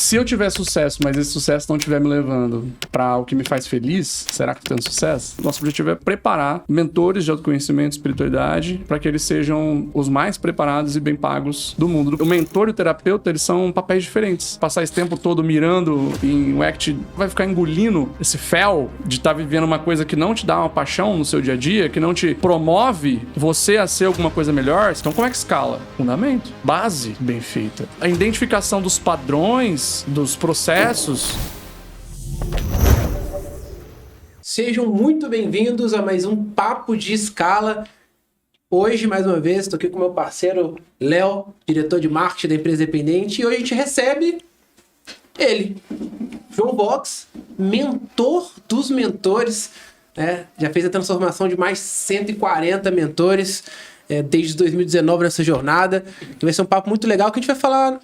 Se eu tiver sucesso, mas esse sucesso não estiver me levando para o que me faz feliz, será que eu tô tendo sucesso? Nosso objetivo é preparar mentores de autoconhecimento e espiritualidade para que eles sejam os mais preparados e bem pagos do mundo. O mentor e o terapeuta, eles são papéis diferentes. Passar esse tempo todo mirando em um act, vai ficar engolindo esse fel de estar vivendo uma coisa que não te dá uma paixão no seu dia a dia, que não te promove você a ser alguma coisa melhor. Então como é que escala? Fundamento. Base bem feita. A identificação dos padrões, dos processos. Sejam muito bem-vindos a mais um Papo de Escala. Hoje, mais uma vez, estou aqui com meu parceiro Léo, diretor de marketing da empresa Dependente, e hoje a gente recebe ele, João Vox, mentor dos mentores, né? Já fez a transformação de mais 140 mentores desde 2019 nessa jornada, que vai ser um papo muito legal, que a gente vai falar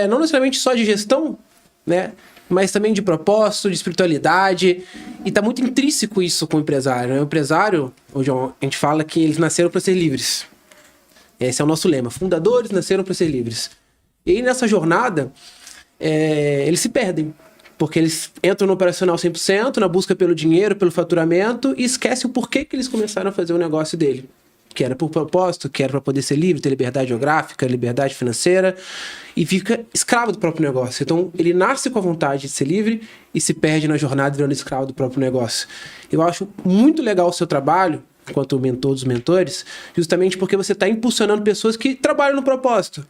não necessariamente só de gestão, né? Mas também de propósito, de espiritualidade, e tá muito intrínseco isso com o empresário, né? O empresário, hoje a gente fala que eles nasceram para ser livres. Esse é o nosso lema, fundadores nasceram para ser livres. E aí nessa jornada, eles se perdem, porque eles entram no operacional 100%, na busca pelo dinheiro, pelo faturamento, e esquecem o porquê que eles começaram a fazer o negócio dele. Que era por propósito, que era para poder ser livre, ter liberdade geográfica, liberdade financeira, e fica escravo do próprio negócio. Então, ele nasce com a vontade de ser livre e se perde na jornada virando escravo do próprio negócio. Eu acho muito legal o seu trabalho, enquanto mentor dos mentores, justamente porque você está impulsionando pessoas que trabalham no propósito.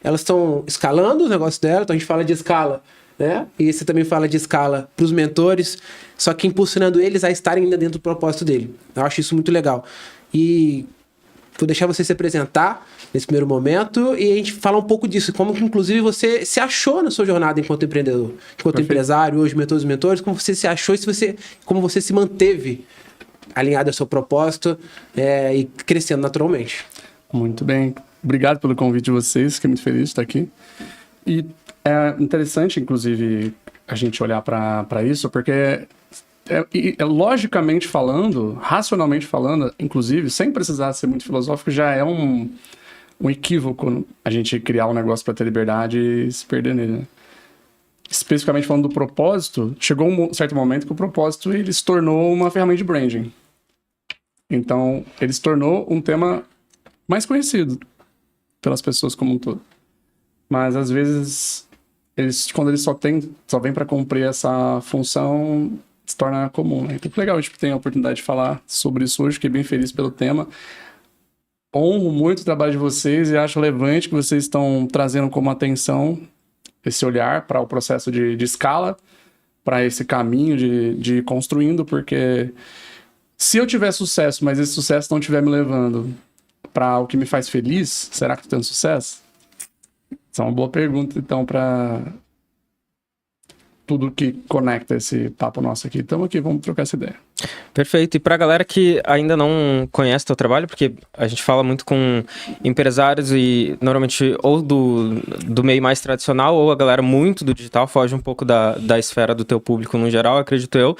Elas estão escalando o negócio dela, então a gente fala de escala, né? E você também fala de escala para os mentores, só que impulsionando eles a estarem ainda dentro do propósito dele. Eu acho isso muito legal. E vou deixar você se apresentar nesse primeiro momento e a gente falar um pouco disso, como que inclusive você se achou na sua jornada enquanto empreendedor, enquanto empresário, hoje mentor dos mentores, como você se achou e como você se manteve alinhado ao seu propósito e crescendo naturalmente. Muito bem. Obrigado pelo convite de vocês, fiquei muito feliz de estar aqui. E é interessante, inclusive, a gente olhar para isso, porque logicamente falando, racionalmente falando, inclusive, sem precisar ser muito filosófico, já é um equívoco a gente criar um negócio para ter liberdade e se perder nele, né? Especificamente falando do propósito, chegou um certo momento que o propósito ele se tornou uma ferramenta de branding. Então, ele se tornou um tema mais conhecido pelas pessoas como um todo. Mas, às vezes, quando eles só vêm para cumprir essa função, se torna comum, né? Então, legal, a gente tem a oportunidade de falar sobre isso hoje, fiquei bem feliz pelo tema. Honro muito o trabalho de vocês e acho relevante que vocês estão trazendo como atenção esse olhar para o processo de escala, para esse caminho de ir construindo, porque se eu tiver sucesso, mas esse sucesso não estiver me levando para o que me faz feliz, será que eu tô tendo sucesso? Essa é uma boa pergunta, então, para tudo que conecta esse papo nosso aqui. Estamos aqui, vamos trocar essa ideia. Perfeito. E para a galera que ainda não conhece o teu trabalho, porque a gente fala muito com empresários e normalmente ou do meio mais tradicional ou a galera muito do digital, foge um pouco da esfera do teu público no geral, acredito eu.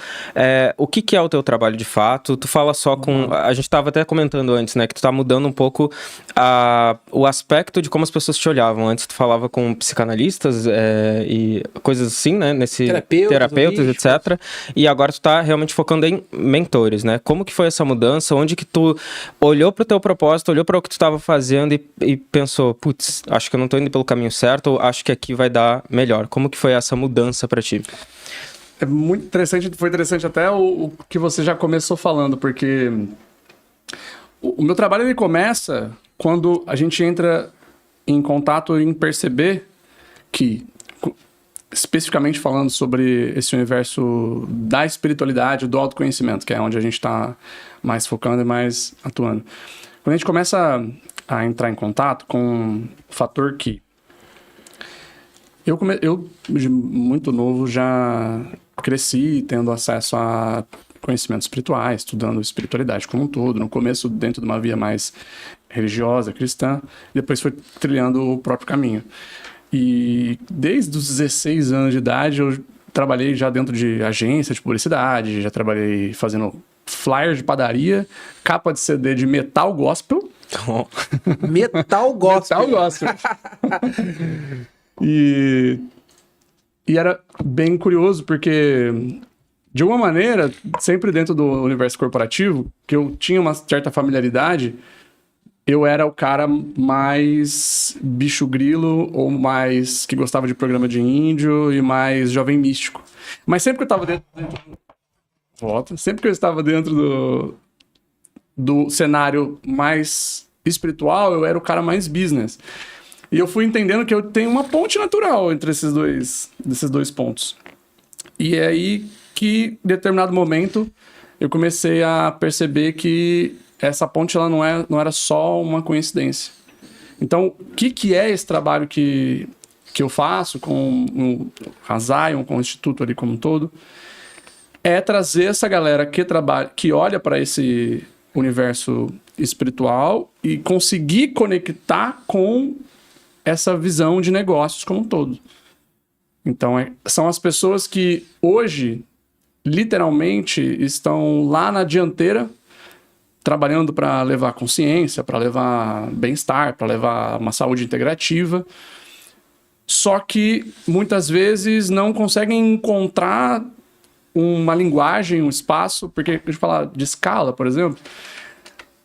O que é o teu trabalho de fato? Tu fala só com... A gente estava até comentando antes, né? Que tu tá mudando um pouco o aspecto de como as pessoas te olhavam. Antes tu falava com psicanalistas e coisas assim, né? Terapeutas, etc. E agora tu tá realmente focando em mentores, né? Como que foi essa mudança? Onde que tu olhou pro teu propósito, olhou para o que tu estava fazendo e pensou, putz, acho que eu não tô indo pelo caminho certo, ou acho que aqui vai dar melhor. Como que foi essa mudança para ti? É muito interessante, foi interessante até o que você já começou falando, porque o meu trabalho ele começa quando a gente entra em contato em perceber que, especificamente falando sobre esse universo da espiritualidade, do autoconhecimento, que é onde a gente está mais focando e mais atuando. Quando a gente começa a entrar em contato com o fator que eu muito novo, já cresci tendo acesso a conhecimentos espirituais, estudando espiritualidade como um todo, no começo dentro de uma via mais religiosa, cristã, depois foi trilhando o próprio caminho. E desde os 16 anos de idade eu trabalhei já dentro de agência de publicidade, já trabalhei fazendo flyers de padaria, capa de CD de metal gospel. Metal gospel. Metal gospel. E E era bem curioso, porque, de alguma maneira, sempre dentro do universo corporativo, que eu tinha uma certa familiaridade, eu era o cara mais bicho grilo, ou mais que gostava de programa de índio, e mais jovem místico. Mas sempre que eu estava sempre que eu estava dentro do cenário mais espiritual, eu era o cara mais business. E eu fui entendendo que eu tenho uma ponte natural entre esses dois pontos. E é aí que, em determinado momento, eu comecei a perceber que essa ponte ela não era só uma coincidência. Então, o que é esse trabalho que eu faço com a Zion, com o Instituto ali como um todo? É trazer essa galera que olha para esse universo espiritual e conseguir conectar com essa visão de negócios como um todo. Então, são as pessoas que hoje, literalmente, estão lá na dianteira, trabalhando para levar consciência, para levar bem-estar, para levar uma saúde integrativa, só que muitas vezes não conseguem encontrar uma linguagem, um espaço, porque a gente fala de escala, por exemplo,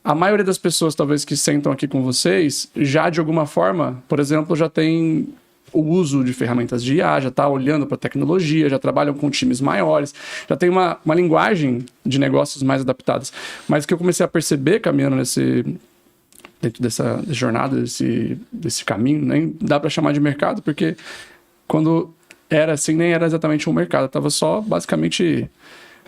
a maioria das pessoas, talvez, que sentam aqui com vocês, já de alguma forma, por exemplo, já tem o uso de ferramentas de IA, já está olhando para a tecnologia, já trabalham com times maiores, já tem uma linguagem de negócios mais adaptadas. Mas o que eu comecei a perceber, caminhando dentro dessa jornada, desse caminho, nem dá para chamar de mercado, porque quando era assim, nem era exatamente um mercado, eu estava só, basicamente,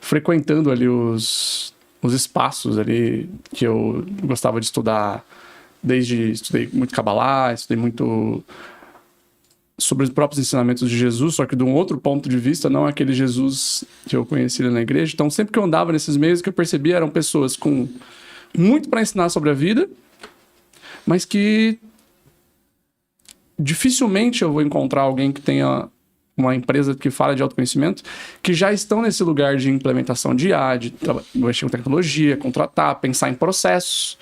frequentando ali os espaços ali que eu gostava de estudar, estudei muito Kabbalah, estudei muito sobre os próprios ensinamentos de Jesus, só que de um outro ponto de vista, não aquele Jesus que eu conheci na igreja. Então, sempre que eu andava nesses meios, o que eu percebia eram pessoas com muito para ensinar sobre a vida, mas que dificilmente eu vou encontrar alguém que tenha uma empresa que fala de autoconhecimento, que já estão nesse lugar de implementação de IA, de mexer com tecnologia, contratar, pensar em processos,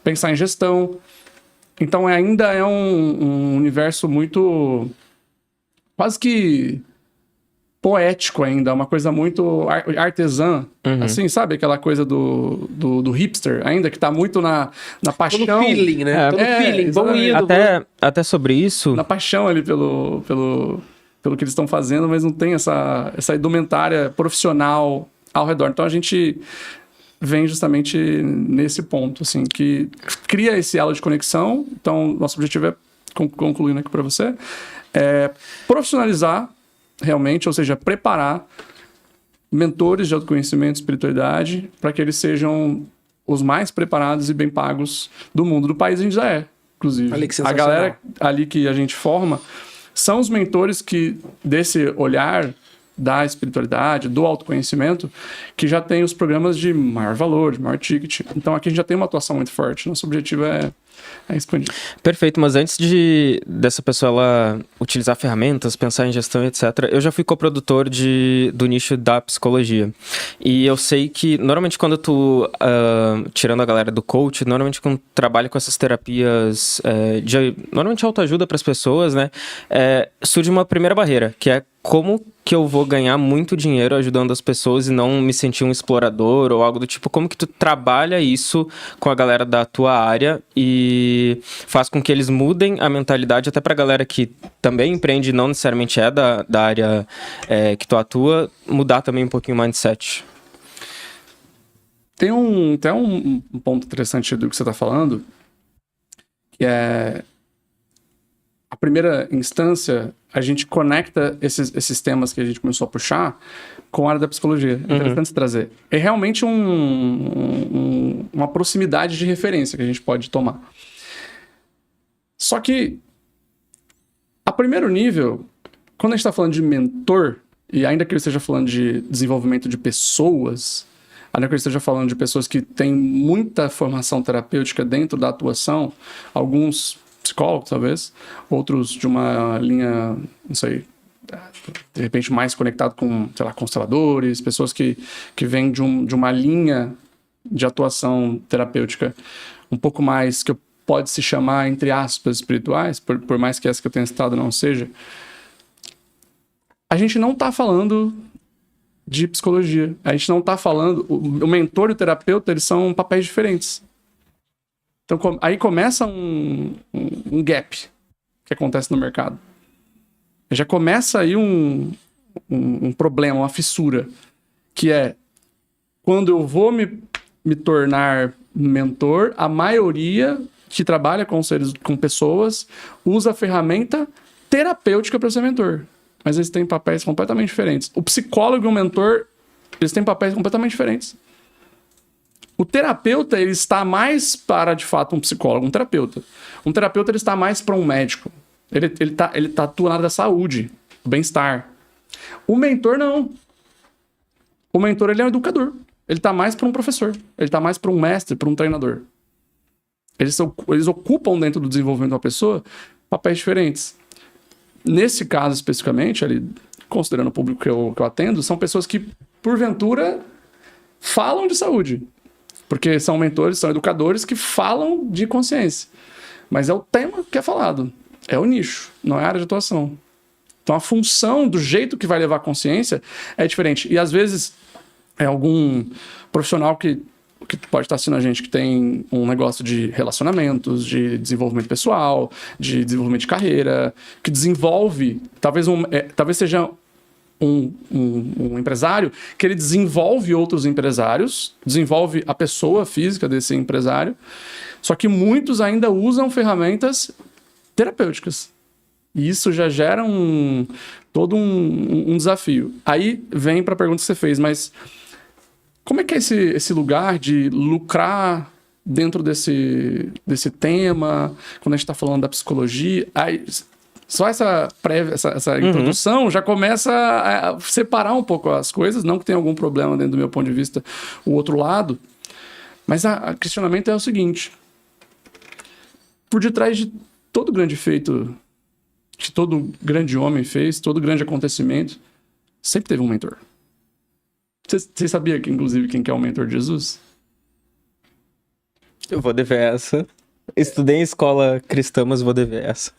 pensar em gestão. Então ainda é um universo muito quase que poético ainda, uma coisa muito artesã, assim, sabe? Aquela coisa do hipster, ainda que tá muito na paixão. Todo feeling, né? Todo feeling, vamos indo. Até sobre isso... Na paixão ali pelo que eles estão fazendo, mas não tem essa indumentária profissional ao redor. Então a gente vem justamente nesse ponto, assim, que cria esse elo de conexão. Então, nosso objetivo é, concluindo aqui para você, é profissionalizar realmente, ou seja, preparar mentores de autoconhecimento e espiritualidade para que eles sejam os mais preparados e bem pagos do mundo. Do país a gente já é, inclusive. A galera ali que a gente forma são os mentores que, desse olhar da espiritualidade, do autoconhecimento, que já tem os programas de maior valor, de maior ticket. Então aqui a gente já tem uma atuação muito forte. Nosso objetivo é expandir. Perfeito, mas antes dessa pessoa ela utilizar ferramentas, pensar em gestão, etc., eu já fui coprodutor do nicho da psicologia. E eu sei que, normalmente, quando tu, tirando a galera do coach, normalmente quando trabalha com essas terapias normalmente autoajuda para as pessoas, né, surge uma primeira barreira, que é como que eu vou ganhar muito dinheiro ajudando as pessoas e não me sentir um explorador ou algo do tipo? Como que tu trabalha isso com a galera da tua área e faz com que eles mudem a mentalidade, até pra galera que também empreende e não necessariamente é da área que tu atua, mudar também um pouquinho o mindset? Tem um ponto interessante do que você está falando, que é a primeira instância, a gente conecta esses temas que a gente começou a puxar com a área da psicologia. É interessante se trazer. É realmente uma proximidade de referência que a gente pode tomar. Só que, a primeiro nível, quando a gente está falando de mentor, e ainda que eu esteja falando de desenvolvimento de pessoas, ainda que eu esteja falando de pessoas que têm muita formação terapêutica dentro da atuação, alguns psicólogos, talvez, outros de uma linha, não sei, de repente mais conectado com, sei lá, consteladores, pessoas que vêm de uma linha de atuação terapêutica um pouco mais, que pode se chamar, entre aspas, espirituais, por mais que essa que eu tenha citado não seja. a gente não tá falando de psicologia. A gente não tá falando... O mentor e o terapeuta, eles são papéis diferentes. Então, aí começa um gap que acontece no mercado. Já começa aí um problema, uma fissura, que é quando eu vou me tornar mentor, a maioria que trabalha com pessoas usa a ferramenta terapêutica para ser mentor. Mas eles têm papéis completamente diferentes. O psicólogo e o mentor, eles têm papéis completamente diferentes. O terapeuta, ele está mais para, de fato, um psicólogo, um terapeuta. Um terapeuta, ele está mais para um médico. Ele tá atuando na área da saúde, do bem-estar. O mentor, não. O mentor, ele é um educador. Ele está mais para um professor. Ele está mais para um mestre, para um treinador. Eles ocupam dentro do desenvolvimento de uma pessoa papéis diferentes. Nesse caso, especificamente, ali, considerando o público que eu atendo, são pessoas que, porventura, falam de saúde. Porque são mentores, são educadores que falam de consciência. Mas é o tema que é falado. É o nicho, não é a área de atuação. Então a função do jeito que vai levar a consciência é diferente. E às vezes é algum profissional que pode estar assistindo a gente que tem um negócio de relacionamentos, de desenvolvimento pessoal, de desenvolvimento de carreira, que desenvolve, talvez seja um empresário que ele desenvolve outros empresários, desenvolve a pessoa física desse empresário, só que muitos ainda usam ferramentas terapêuticas. E isso já gera todo um desafio. Aí vem para a pergunta que você fez, mas como é que é esse lugar de lucrar dentro desse tema, quando a gente está falando da psicologia? Aí, só essa introdução já começa a separar um pouco as coisas, não que tenha algum problema dentro do meu ponto de vista o outro lado, mas o questionamento é o seguinte: por detrás de todo grande feito que todo grande homem fez, todo grande acontecimento, sempre teve um mentor. Você sabia que, inclusive, quem que é o mentor de Jesus? Eu vou dever essa. Estudei em escola cristã, mas vou dever essa.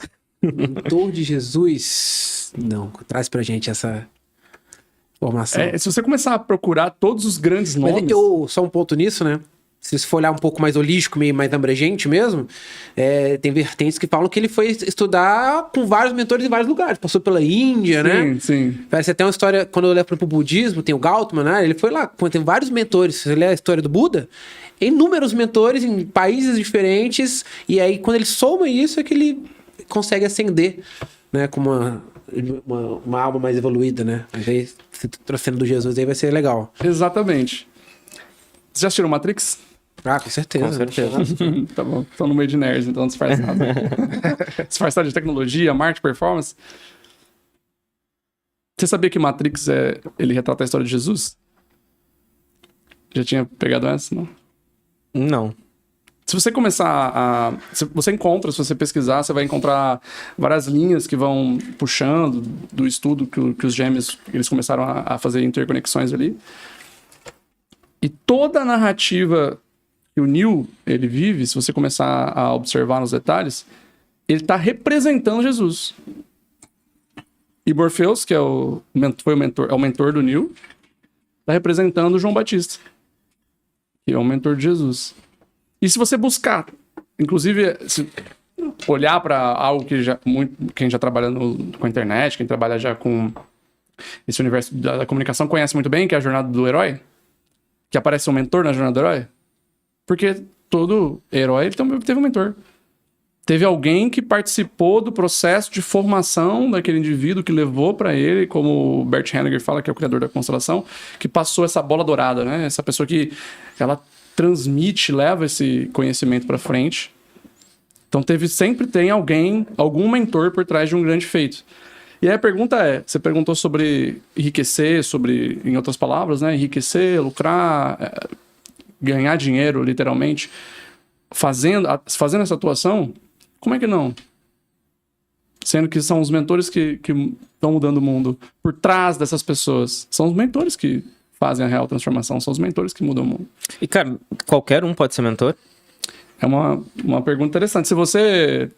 Mentor de Jesus? Não, traz pra gente essa informação. Se você começar a procurar todos os grandes nomes... Mas só um ponto nisso, né? Se você for olhar um pouco mais holístico, meio mais abrangente mesmo, tem vertentes que falam que ele foi estudar com vários mentores em vários lugares. Passou pela Índia, né? Sim. Parece até uma história, quando eu olho pro budismo, tem o Gautama, né? Ele foi lá, tem vários mentores. Se você ler a história do Buda, inúmeros mentores em países diferentes, e aí quando ele soma isso é que ele consegue ascender, né? Com uma alma mais evoluída, né? Mas aí, se trouxendo do Jesus aí vai ser legal. Exatamente. Vocês já assistiram Matrix? Ah, com certeza. Com certeza. Tá bom, tô no meio de nerds, então disfarçado. Disfarçado de tecnologia, marketing, performance. Você sabia que Matrix ele retrata a história de Jesus? Já tinha pegado essa, não? Não. Se você começar se você pesquisar, você vai encontrar várias linhas que vão puxando do estudo que os gêmeos, eles começaram a fazer interconexões ali. E toda a narrativa que o Neo, ele vive, se você começar a observar nos detalhes, ele está representando Jesus. E Morpheus, que é o mentor do Neo, está representando João Batista, que é o mentor de Jesus. E se você buscar, inclusive, olhar para algo que quem já trabalha com a internet, quem trabalha já com esse universo da comunicação conhece muito bem, que é a jornada do herói, que aparece um mentor na jornada do herói. Porque todo herói teve um mentor. Teve alguém que participou do processo de formação daquele indivíduo que levou para ele, como o Bert Hellinger fala, que é o criador da constelação, que passou essa bola dourada, né? Essa pessoa que ela transmite, leva esse conhecimento para frente. Então sempre tem algum mentor por trás de um grande feito. E aí a pergunta você perguntou sobre enriquecer, em outras palavras, né? Enriquecer, lucrar, ganhar dinheiro, literalmente, fazendo essa atuação, como é que não? Sendo que são os mentores que estão mudando o mundo por trás dessas pessoas. São os mentores que fazem a real transformação, são os mentores que mudam o mundo. E, cara, qualquer um pode ser mentor? É uma pergunta interessante. Se você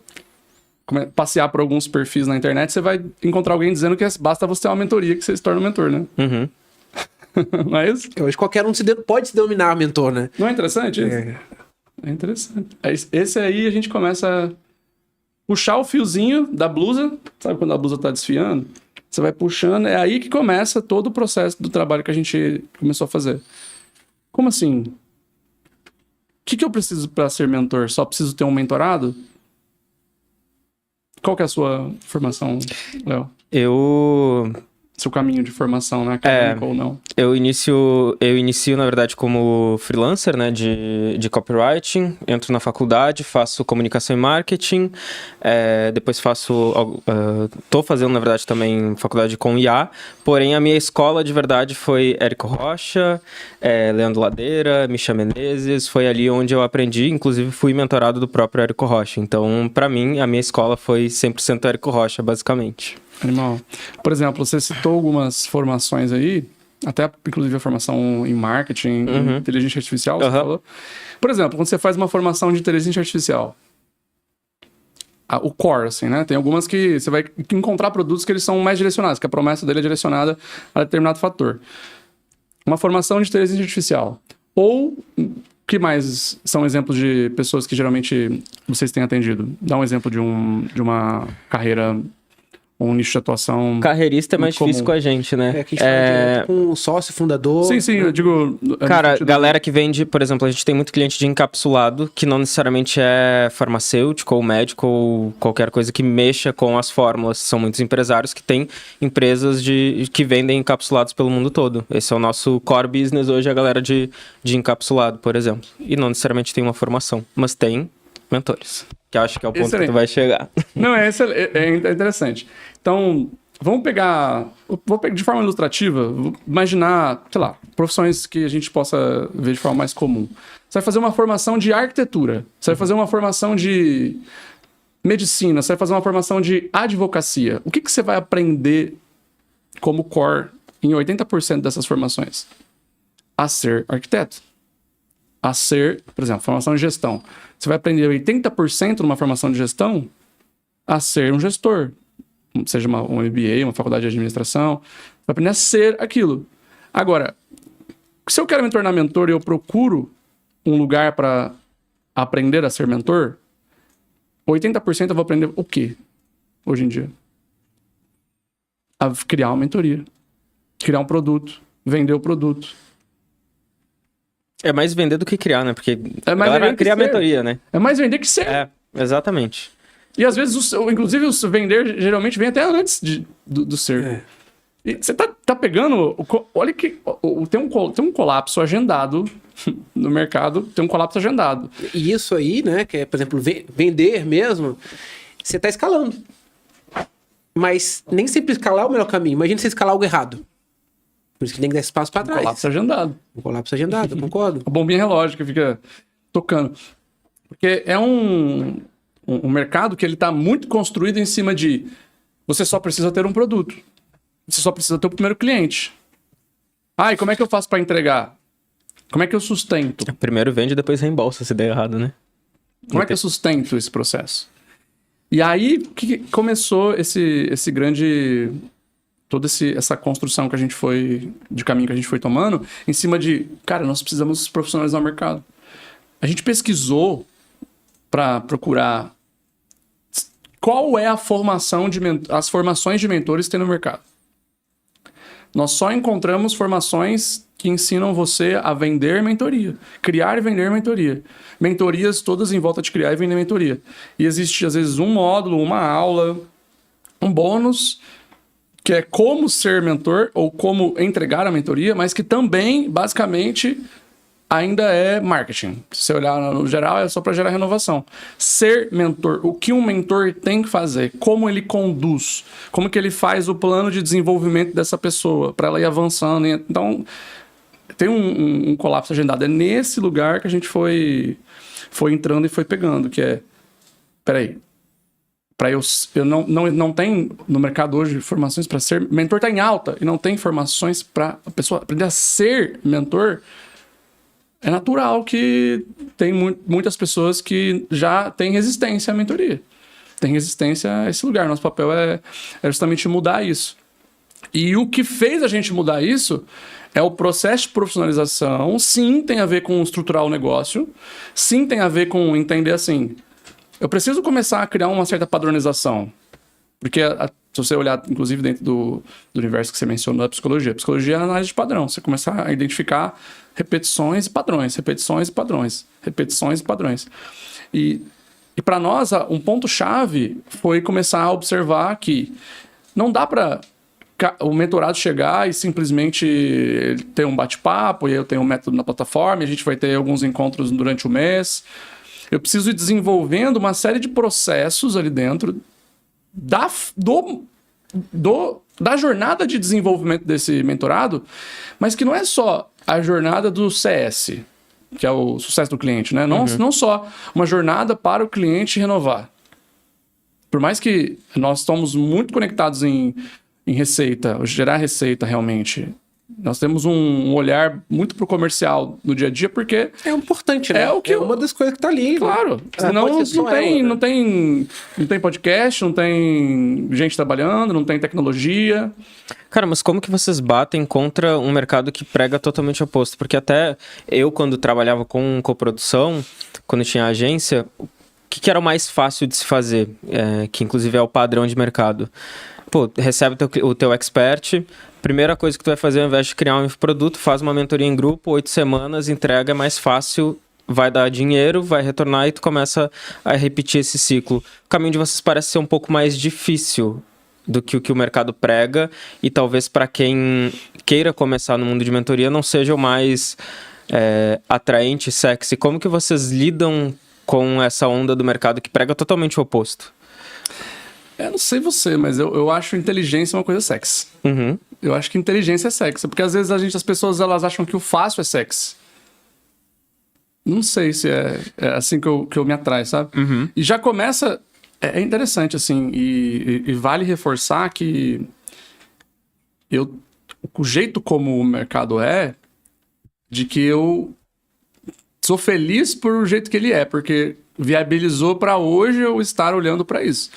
passear por alguns perfis na internet, você vai encontrar alguém dizendo que basta você ter uma mentoria que você se torna um mentor, né? Uhum. Não é isso? Hoje qualquer um pode se denominar mentor, né? Não é interessante isso? É interessante. Esse aí a gente começa a puxar o fiozinho da blusa, sabe quando a blusa tá desfiando? Você vai puxando, é aí que começa todo o processo do trabalho que a gente começou a fazer. Como assim? O que eu preciso para ser mentor? Só preciso ter um mentorado? Qual que é a sua formação, Léo? Seu caminho de formação, né? Acadêmico ou não? Eu inicio, na verdade, como freelancer, né, de copywriting. Entro na faculdade, faço comunicação e marketing. Depois tô fazendo, na verdade, também faculdade com IA. Porém, a minha escola, de verdade, foi Érico Rocha, Leandro Ladeira, Misha Menezes. Foi ali onde eu aprendi. Inclusive, fui mentorado do próprio Érico Rocha. Então, para mim, a minha escola foi 100% Érico Rocha, basicamente. Animal. Por exemplo, você citou algumas formações aí, até inclusive a formação em marketing, em inteligência artificial, você falou. Por exemplo, quando você faz uma formação de inteligência artificial, o core, assim, né? Tem algumas que você vai encontrar produtos que eles são mais direcionados, que a promessa dele é direcionada a determinado fator. Uma formação de inteligência artificial. Ou, que mais são exemplos de pessoas que geralmente vocês têm atendido? Dá um exemplo de uma carreira, um nicho de atuação. Carreirista é mais difícil com a gente, né? Que a gente fala direto com o sócio fundador. Sim, eu digo... Cara, galera que vende, por exemplo, a gente tem muito cliente de encapsulado, que não necessariamente é farmacêutico ou médico ou qualquer coisa que mexa com as fórmulas. São muitos empresários que têm empresas que vendem encapsulados pelo mundo todo. Esse é o nosso core business hoje, a galera de encapsulado, por exemplo. E não necessariamente tem uma formação, mas tem mentores. Que eu acho que é o ponto que tu vai chegar. Não, é interessante. Então, vou pegar de forma ilustrativa, vou imaginar, sei lá, profissões que a gente possa ver de forma mais comum. Você vai fazer uma formação de arquitetura, você vai fazer uma formação de medicina, você vai fazer uma formação de advocacia. O que você vai aprender como core em 80% dessas formações? A ser arquiteto. A ser, por exemplo, formação de gestão. Você vai aprender 80% numa formação de gestão a ser um gestor. Seja um MBA, uma faculdade de administração. Vai aprender a ser aquilo. Agora, se eu quero me tornar mentor e eu procuro um lugar para aprender a ser mentor, 80% eu vou aprender o quê? Hoje em dia? A criar uma mentoria. Criar um produto. Vender o produto. É mais vender do que criar, né? Porque é mais a galera cria a mentoria, né? É mais vender que ser. É, exatamente. E às vezes, inclusive, o vender geralmente vem até antes do ser. E você tá pegando... Olha que tem um colapso agendado no mercado, tem um colapso agendado. E isso aí, né, que é, por exemplo, vender mesmo, você tá escalando. Mas nem sempre escalar é o melhor caminho. Imagina você escalar algo errado. Por isso que tem que dar espaço para trás. Colapso agendado. Um colapso agendado, concordo. A bombinha relógio que fica tocando. Porque é um mercado que ele tá muito construído em cima de você só precisa ter um produto. Você só precisa ter o primeiro cliente. E como é que eu faço para entregar? Como é que eu sustento? Primeiro vende, depois reembolsa se der errado, né? Como é que eu sustento esse processo? E aí que começou esse grande... toda essa construção que a gente de caminho que a gente foi tomando, em cima de, cara, nós precisamos profissionalizar o mercado. A gente pesquisou para procurar qual é a formação as formações de mentores que tem no mercado. Nós só encontramos formações que ensinam você a vender mentoria, criar e vender mentoria. Mentorias todas em volta de criar e vender mentoria. E existe, às vezes, um módulo, uma aula, um bônus, que é como ser mentor ou como entregar a mentoria, mas que também, basicamente, ainda é marketing. Se você olhar no geral, é só para gerar renovação. Ser mentor, o que um mentor tem que fazer, como ele conduz, como que ele faz o plano de desenvolvimento dessa pessoa, para ela ir avançando. Então, tem um colapso agendado. É nesse lugar que a gente foi entrando e foi pegando, que é... Peraí. Eu não tem no mercado hoje formações para ser mentor, tá em alta, e não tem formações para a pessoa aprender a ser mentor. É natural que tem muitas pessoas que já têm resistência à mentoria. tem resistência a esse lugar. Nosso papel é justamente mudar isso. E o que fez a gente mudar isso é o processo de profissionalização. Sim, tem a ver com estruturar o negócio. Sim, tem a ver com entender assim, eu preciso começar a criar uma certa padronização. Porque se você olhar, inclusive, dentro do universo que você mencionou, a psicologia é análise de padrão. Você começar a identificar repetições e padrões, repetições e padrões, repetições e padrões. E para nós, um ponto-chave foi começar a observar que não dá para o mentorado chegar e simplesmente ter um bate-papo, e eu tenho um método na plataforma, e a gente vai ter alguns encontros durante o mês. Eu preciso ir desenvolvendo uma série de processos ali dentro da jornada de desenvolvimento desse mentorado, mas que não é só a jornada do CS, que é o sucesso do cliente, né? Não só uma jornada para o cliente renovar. Por mais que nós estamos muito conectados em receita, gerar receita realmente, nós temos um olhar muito pro comercial no dia a dia, porque é importante, né? É uma das coisas que tá ali. Claro. Senão não tem podcast, não tem gente trabalhando, não tem tecnologia. Cara, mas como que vocês batem contra um mercado que prega totalmente oposto? Porque até eu, quando trabalhava com coprodução, quando tinha agência, o que era o mais fácil de se fazer? Que inclusive é o padrão de mercado. Pô, recebe o teu expert, primeira coisa que tu vai fazer ao invés de criar um produto, faz uma mentoria em grupo, 8 semanas, entrega, é mais fácil, vai dar dinheiro, vai retornar e tu começa a repetir esse ciclo. O caminho de vocês parece ser um pouco mais difícil do que o que o mercado prega e talvez para quem queira começar no mundo de mentoria não seja o mais atraente, sexy. Como que vocês lidam com essa onda do mercado que prega totalmente o oposto? Eu não sei você, mas eu acho inteligência uma coisa sexy. Uhum. Eu acho que inteligência é sexy, porque às vezes as pessoas elas acham que o fácil é sexy. Não sei se é assim que eu me atrai, sabe? Uhum. E já começa... É interessante, assim, e vale reforçar que o jeito como o mercado de que eu sou feliz por o jeito que ele é, porque viabilizou para hoje eu estar olhando para isso.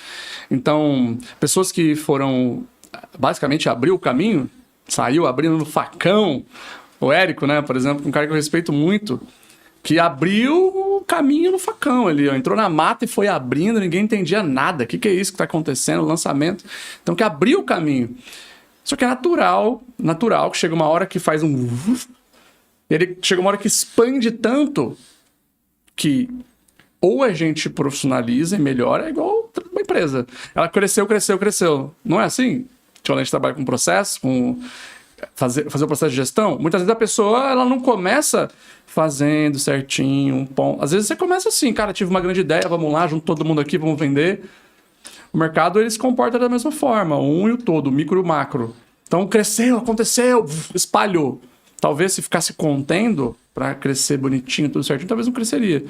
Então, pessoas que foram, basicamente, abrir o caminho, saiu abrindo no facão, o Érico, né, por exemplo, um cara que eu respeito muito, que abriu o caminho no facão ali, ó, entrou na mata e foi abrindo, ninguém entendia nada, o que é isso que está acontecendo, o lançamento, então que abriu o caminho. Só que é natural que chega uma hora que faz um... Ele chega uma hora que expande tanto que ou a gente profissionaliza e melhora, é igual uma empresa. Ela cresceu. Não é assim? Quando a gente trabalha com processo, com fazer o processo de gestão, muitas vezes a pessoa ela não começa fazendo certinho, um ponto. Às vezes você começa assim, cara, tive uma grande ideia, vamos lá, junto todo mundo aqui, vamos vender. O mercado, ele se comporta da mesma forma, um e o todo, o micro e o macro. Então, cresceu, aconteceu, espalhou. Talvez se ficasse contendo para crescer bonitinho, tudo certinho, talvez não cresceria.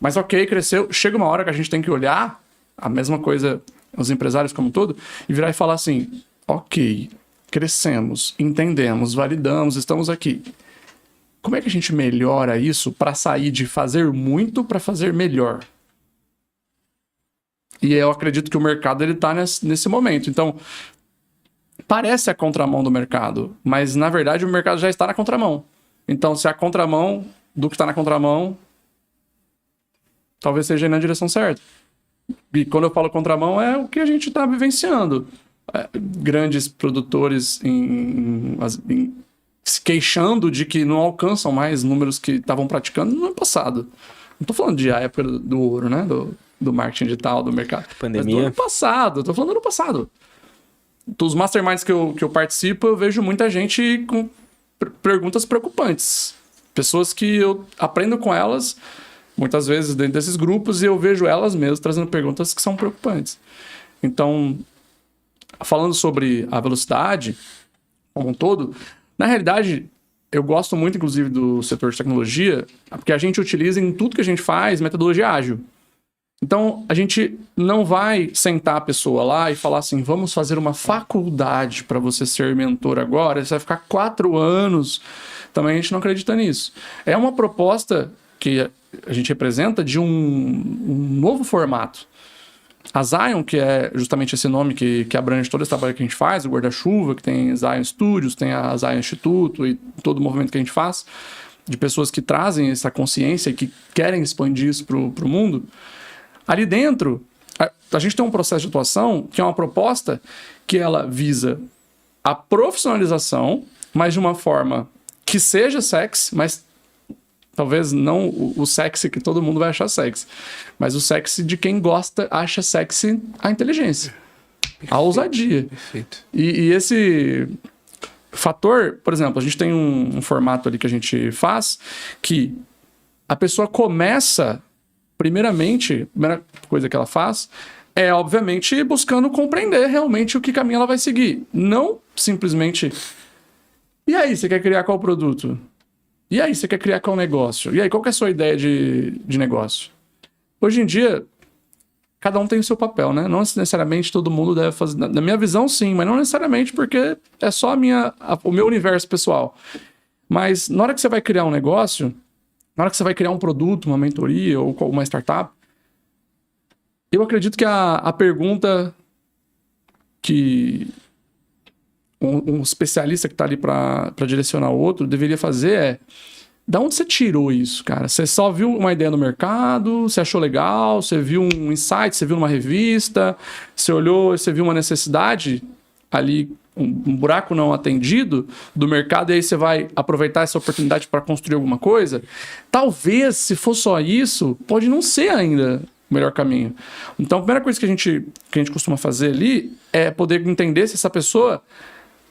Mas ok, cresceu. Chega uma hora que a gente tem que olhar a mesma coisa, os empresários como um todo, e virar e falar assim, ok, crescemos, entendemos, validamos, estamos aqui. Como é que a gente melhora isso para sair de fazer muito para fazer melhor? E eu acredito que o mercado ele está nesse momento. Então, parece a contramão do mercado, mas na verdade o mercado já está na contramão. Então, se a contramão do que está na contramão, talvez seja na direção certa. E quando eu falo contramão, é o que a gente está vivenciando. Grandes produtores se queixando de que não alcançam mais números que estavam praticando no ano passado. Não estou falando de a época do ouro, né? Do marketing digital, do mercado. Pandemia. Mas do ano passado. Estou falando do ano passado. Dos masterminds que eu participo, eu vejo muita gente com perguntas preocupantes. Pessoas que eu aprendo com elas, muitas vezes dentro desses grupos, e eu vejo elas mesmas trazendo perguntas que são preocupantes. Então, falando sobre a velocidade como um todo, na realidade, eu gosto muito, inclusive, do setor de tecnologia, porque a gente utiliza em tudo que a gente faz metodologia ágil. Então, a gente não vai sentar a pessoa lá e falar assim, vamos fazer uma faculdade para você ser mentor agora, você vai ficar 4 anos. Também a gente não acredita nisso. É uma proposta que a gente representa de um novo formato. A Zion, que é justamente esse nome que abrange todo esse trabalho que a gente faz, o guarda-chuva, que tem Zion Studios, tem a Zion Instituto e todo o movimento que a gente faz, de pessoas que trazem essa consciência e que querem expandir isso para o mundo. Ali dentro, a gente tem um processo de atuação que é uma proposta que ela visa a profissionalização, mas de uma forma que seja sexy, mas talvez não o sexy que todo mundo vai achar sexy, mas o sexy de quem gosta, acha sexy a inteligência, a ousadia. Perfeito. E esse fator, por exemplo, a gente tem um formato ali que a gente faz que a pessoa começa, primeiramente, a primeira coisa que ela faz é, obviamente, buscando compreender realmente o que caminho ela vai seguir. Não simplesmente... E aí, você quer criar qual produto? E aí, você quer criar qual negócio? E aí, qual que é a sua ideia de negócio? Hoje em dia, cada um tem o seu papel, né? Não necessariamente todo mundo deve fazer... Na minha visão, sim, mas não necessariamente porque é só o meu universo pessoal. Mas na hora que você vai criar um negócio, na hora que você vai criar um produto, uma mentoria ou uma startup, eu acredito que a pergunta que um especialista que está ali para direcionar o outro deveria fazer é: da onde você tirou isso, cara? Você só viu uma ideia no mercado, você achou legal, você viu um insight, você viu numa revista, você olhou, você viu uma necessidade ali, um buraco não atendido do mercado, e aí você vai aproveitar essa oportunidade para construir alguma coisa? Talvez, se for só isso, pode não ser ainda o melhor caminho. Então, a primeira coisa que a gente costuma fazer ali é poder entender se essa pessoa,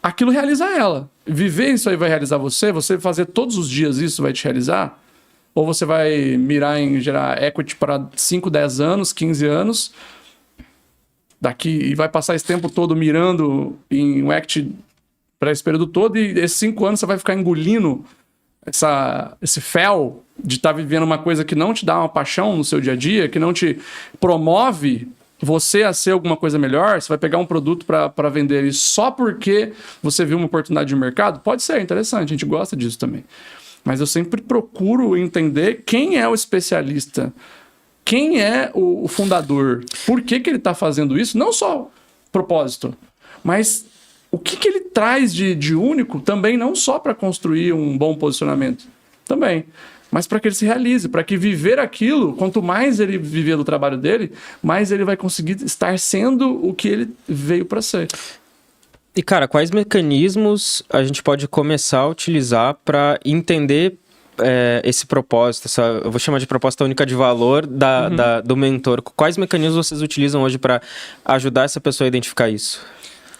aquilo realiza ela. Viver isso aí vai realizar você? Você fazer todos os dias isso vai te realizar? Ou você vai mirar em gerar equity para 5, 10 anos, 15 anos, daqui, e vai passar esse tempo todo mirando em um equity para esse período todo, e esses 5 anos você vai ficar engolindo esse fel de estar vivendo uma coisa que não te dá uma paixão no seu dia a dia, que não te promove você a ser alguma coisa melhor. Você vai pegar um produto para vender ele só porque você viu uma oportunidade de mercado? Pode ser interessante, a gente gosta disso também. Mas eu sempre procuro entender quem é o especialista, quem é o fundador, por que ele está fazendo isso, não só propósito, mas o que ele traz de único também, não só para construir um bom posicionamento, também, mas para que ele se realize, para que viver aquilo, quanto mais ele viver do trabalho dele, mais ele vai conseguir estar sendo o que ele veio para ser. E, cara, quais mecanismos a gente pode começar a utilizar para entender esse propósito, eu vou chamar de proposta única de valor do mentor? Quais mecanismos vocês utilizam hoje para ajudar essa pessoa a identificar isso?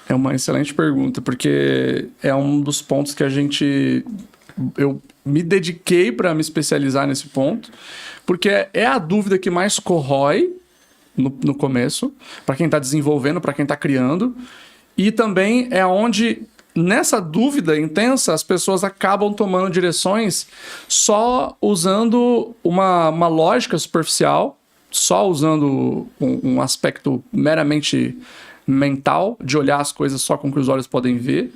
É uma excelente pergunta, porque é um dos pontos que eu me dediquei para me especializar nesse ponto, porque é a dúvida que mais corrói no começo, para quem está desenvolvendo, para quem está criando, e também é onde, nessa dúvida intensa, as pessoas acabam tomando direções só usando uma lógica superficial, só usando um aspecto meramente mental, de olhar as coisas só com o que os olhos podem ver,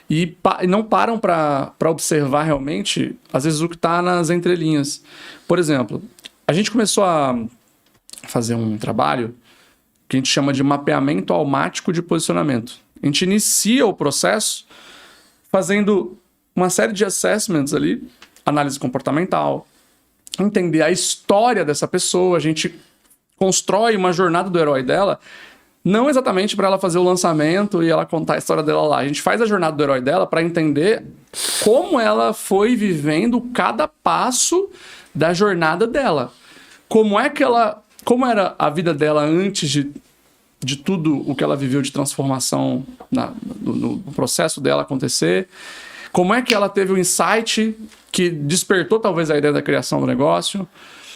e não param para observar realmente, às vezes, o que está nas entrelinhas. Por exemplo, a gente começou a fazer um trabalho que a gente chama de mapeamento almático de posicionamento. A gente inicia o processo fazendo uma série de assessments ali, análise comportamental, entender a história dessa pessoa, a gente constrói uma jornada do herói dela, não exatamente para ela fazer o lançamento e ela contar a história dela lá. A gente faz a jornada do herói dela para entender como ela foi vivendo cada passo da jornada dela. Como era a vida dela antes de tudo o que ela viveu de transformação no processo dela acontecer. Como é que ela teve o insight que despertou talvez a ideia da criação do negócio.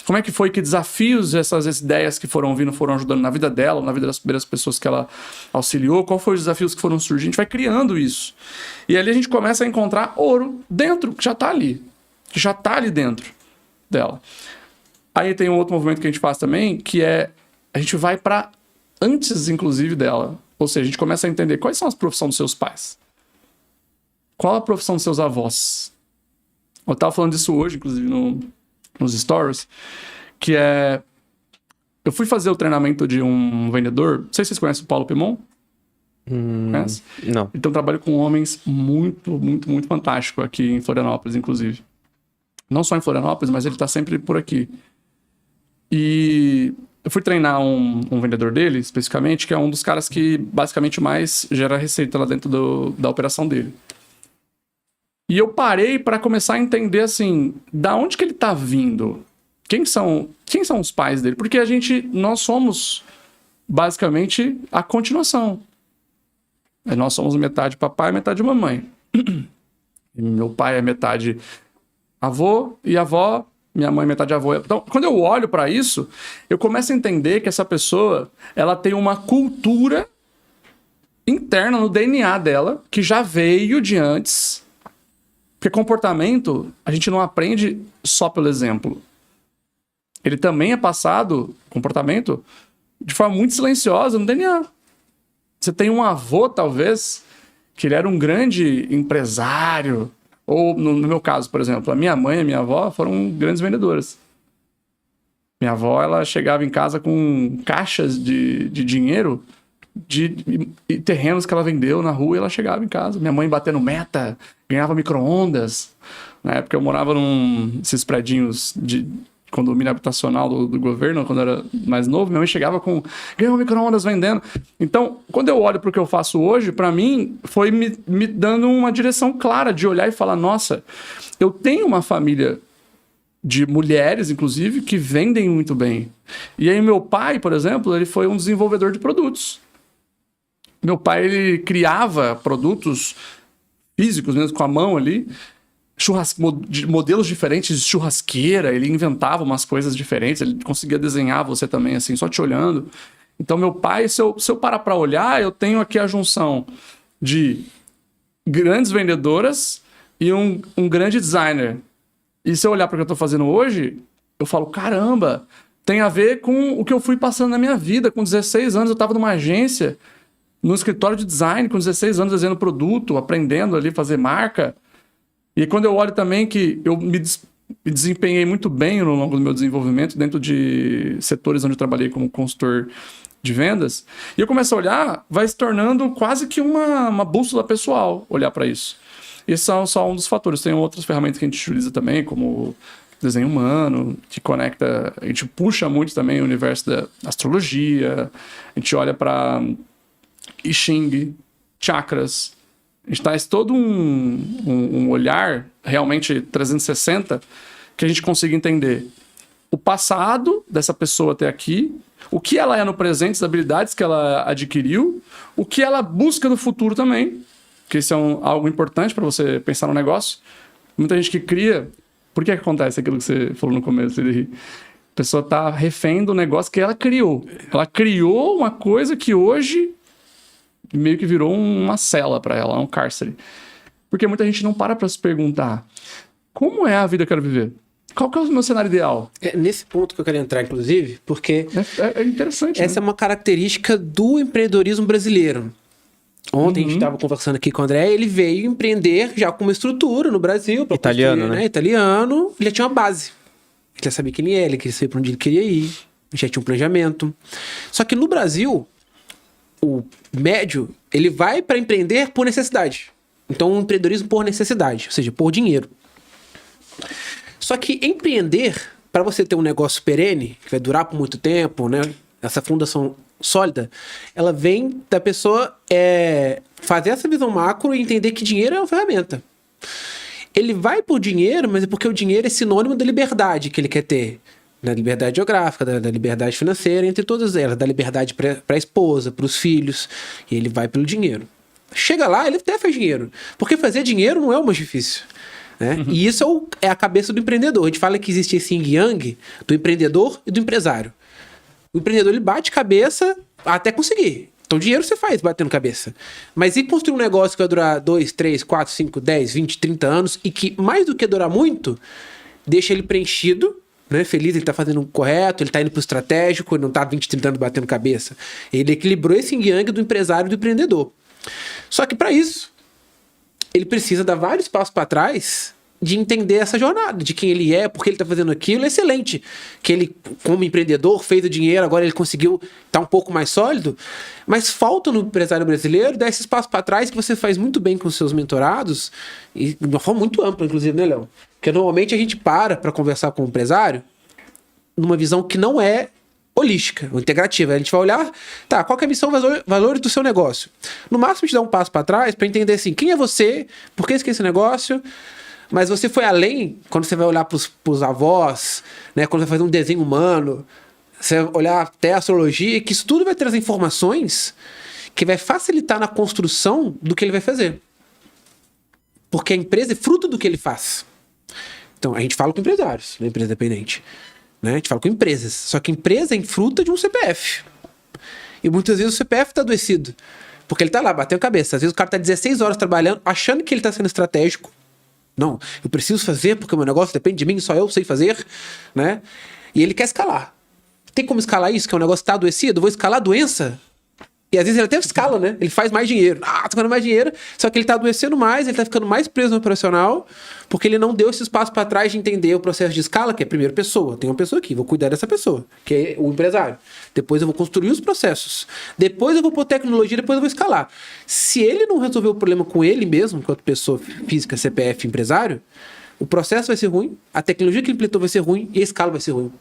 Como é que foi, que desafios essas ideias que foram vindo foram ajudando na vida dela, na vida das primeiras pessoas que ela auxiliou, qual foram os desafios que foram surgindo. A gente vai criando isso. E ali a gente começa a encontrar ouro dentro, que já está ali dentro dela. Aí tem um outro movimento que a gente faz também, que é, a gente vai para antes, inclusive, dela. Ou seja, a gente começa a entender quais são as profissões dos seus pais. Qual a profissão dos seus avós? Eu estava falando disso hoje, inclusive, nos stories, que é Eu fui fazer o treinamento de um vendedor. Não sei se vocês conhecem o Paulo Pimon. Conhece? Não. Então, eu trabalho com homens muito, muito, muito fantástico aqui em Florianópolis, inclusive. Não só em Florianópolis, mas ele tá sempre por aqui. E eu fui treinar um vendedor dele, especificamente, que é um dos caras que basicamente mais gera receita lá dentro da operação dele. E eu parei para começar a entender, assim, da onde que ele tá vindo? Quem são os pais dele? Porque nós somos basicamente a continuação. Nós somos metade papai e metade mamãe. E meu pai é metade avô e avó, minha mãe é metade avó. Então, quando eu olho para isso, eu começo a entender que essa pessoa, ela tem uma cultura interna no DNA dela, que já veio de antes. Porque comportamento, a gente não aprende só pelo exemplo. Ele também é passado, comportamento, de forma muito silenciosa no DNA. Você tem um avô, talvez, que ele era um grande empresário. Ou, no meu caso, por exemplo, a minha mãe e a minha avó foram grandes vendedoras. Minha avó, ela chegava em casa com caixas de dinheiro de terrenos que ela vendeu na rua e ela chegava em casa. Minha mãe batendo meta, ganhava micro-ondas. Na época eu morava nesses predinhos de condomínio habitacional do governo, quando eu era mais novo. Minha mãe chegava ganhou micro-ondas vendendo. Então, quando eu olho para o que eu faço hoje, para mim, foi me dando uma direção clara de olhar e falar, nossa, eu tenho uma família de mulheres, inclusive, que vendem muito bem. E aí meu pai, por exemplo, ele foi um desenvolvedor de produtos. Meu pai, ele criava produtos físicos mesmo, com a mão ali, modelos diferentes de churrasqueira, ele inventava umas coisas diferentes, ele conseguia desenhar você também, assim, só te olhando. Então, meu pai, se eu parar para olhar, eu tenho aqui a junção de grandes vendedoras e um grande designer. E se eu olhar para o que eu estou fazendo hoje, eu falo, caramba, tem a ver com o que eu fui passando na minha vida. Com 16 anos, eu estava numa agência, no escritório de design, com 16 anos, desenhando produto, aprendendo ali, fazer marca. E quando eu olho também que eu me desempenhei muito bem ao longo do meu desenvolvimento dentro de setores onde eu trabalhei como consultor de vendas, e eu começo a olhar, vai se tornando quase que uma bússola pessoal olhar para isso. Esse é só um dos fatores. Tem outras ferramentas que a gente utiliza também, como desenho humano, que conecta, a gente puxa muito também o universo da astrologia, a gente olha para I Ching, chakras. A gente traz todo um olhar realmente 360 que a gente consiga entender o passado dessa pessoa até aqui, o que ela é no presente, as habilidades que ela adquiriu, o que ela busca no futuro também, que isso é algo importante para você pensar no negócio. Muita gente que cria... Por que acontece aquilo que você falou no começo? A pessoa está refém do negócio que ela criou. Ela criou uma coisa que hoje meio que virou uma cela para ela, um cárcere. Porque muita gente não para se perguntar como é a vida que eu quero viver? Qual que é o meu cenário ideal? É nesse ponto que eu quero entrar, inclusive, porque é interessante. Essa é uma característica do empreendedorismo brasileiro. Ontem a gente estava conversando aqui com o André, ele veio empreender já com uma estrutura no Brasil. Italiano, né? Italiano. Ele já tinha uma base. Ele já sabia quem ele é, ele queria saber para onde ele queria ir. Ele já tinha um planejamento. Só que no Brasil, o médio, ele vai para empreender por necessidade. Então, um empreendedorismo por necessidade, ou seja, por dinheiro. Só que empreender, para você ter um negócio perene, que vai durar por muito tempo, né? Essa fundação sólida, ela vem da pessoa fazer essa visão macro e entender que dinheiro é uma ferramenta. Ele vai por dinheiro, mas é porque o dinheiro é sinônimo da liberdade que ele quer ter. Da liberdade geográfica, da liberdade financeira, entre todas elas. Da liberdade para a esposa, para os filhos. E ele vai pelo dinheiro. Chega lá, ele até faz dinheiro. Porque fazer dinheiro não é o mais difícil. Né? Uhum. E isso é a cabeça do empreendedor. A gente fala que existe esse yin-yang do empreendedor e do empresário. O empreendedor, ele bate cabeça até conseguir. Então, dinheiro você faz batendo cabeça. Mas e construir um negócio que vai durar 2, 3, 4, 5, 10, 20, 30 anos e que, mais do que durar muito, deixa ele preenchido, né? Feliz, ele tá fazendo o correto, ele tá indo pro estratégico, ele não tá 20, 30 anos batendo cabeça. Ele equilibrou esse yin-yang do empresário e do empreendedor. Só que para isso, ele precisa dar vários passos para trás de entender essa jornada, de quem ele é, porque ele está fazendo aquilo, é excelente. Que ele, como empreendedor, fez o dinheiro, agora ele conseguiu estar um pouco mais sólido, mas falta no empresário brasileiro dar esse espaço para trás que você faz muito bem com os seus mentorados, e de uma forma muito ampla, inclusive, né, Léo? Porque normalmente a gente para conversar com o empresário numa visão que não é holística, ou integrativa. A gente vai olhar, tá, qual que é a missão, valores do seu negócio? No máximo, te dá um passo para trás para entender assim, quem é você, por que você quer esse negócio, mas você foi além, quando você vai olhar para os avós, né, quando você vai fazer um desenho humano, você vai olhar até a astrologia, que isso tudo vai trazer informações que vai facilitar na construção do que ele vai fazer. Porque a empresa é fruto do que ele faz. Então, a gente fala com empresários, na empresa independente. Né? A gente fala com empresas. Só que empresa é fruta de um CPF. E muitas vezes o CPF está adoecido. Porque ele está lá, batendo cabeça. Às vezes o cara está 16 horas trabalhando, achando que ele está sendo estratégico. Não, eu preciso fazer porque o meu negócio depende de mim, só eu sei fazer. Né? E ele quer escalar. Tem como escalar isso? Que é um negócio que está adoecido? Eu vou escalar a doença? E às vezes ele até escala, né? Ele faz mais dinheiro. Tô ganhando mais dinheiro. Só que ele tá adoecendo mais, ele tá ficando mais preso no operacional, porque ele não deu esse espaço para trás de entender o processo de escala, que é primeiro pessoa. Tem uma pessoa aqui, vou cuidar dessa pessoa, que é o empresário. Depois eu vou construir os processos. Depois eu vou pôr tecnologia, depois eu vou escalar. Se ele não resolver o problema com ele mesmo, enquanto pessoa física, CPF, empresário, o processo vai ser ruim, a tecnologia que ele implementou vai ser ruim e a escala vai ser ruim.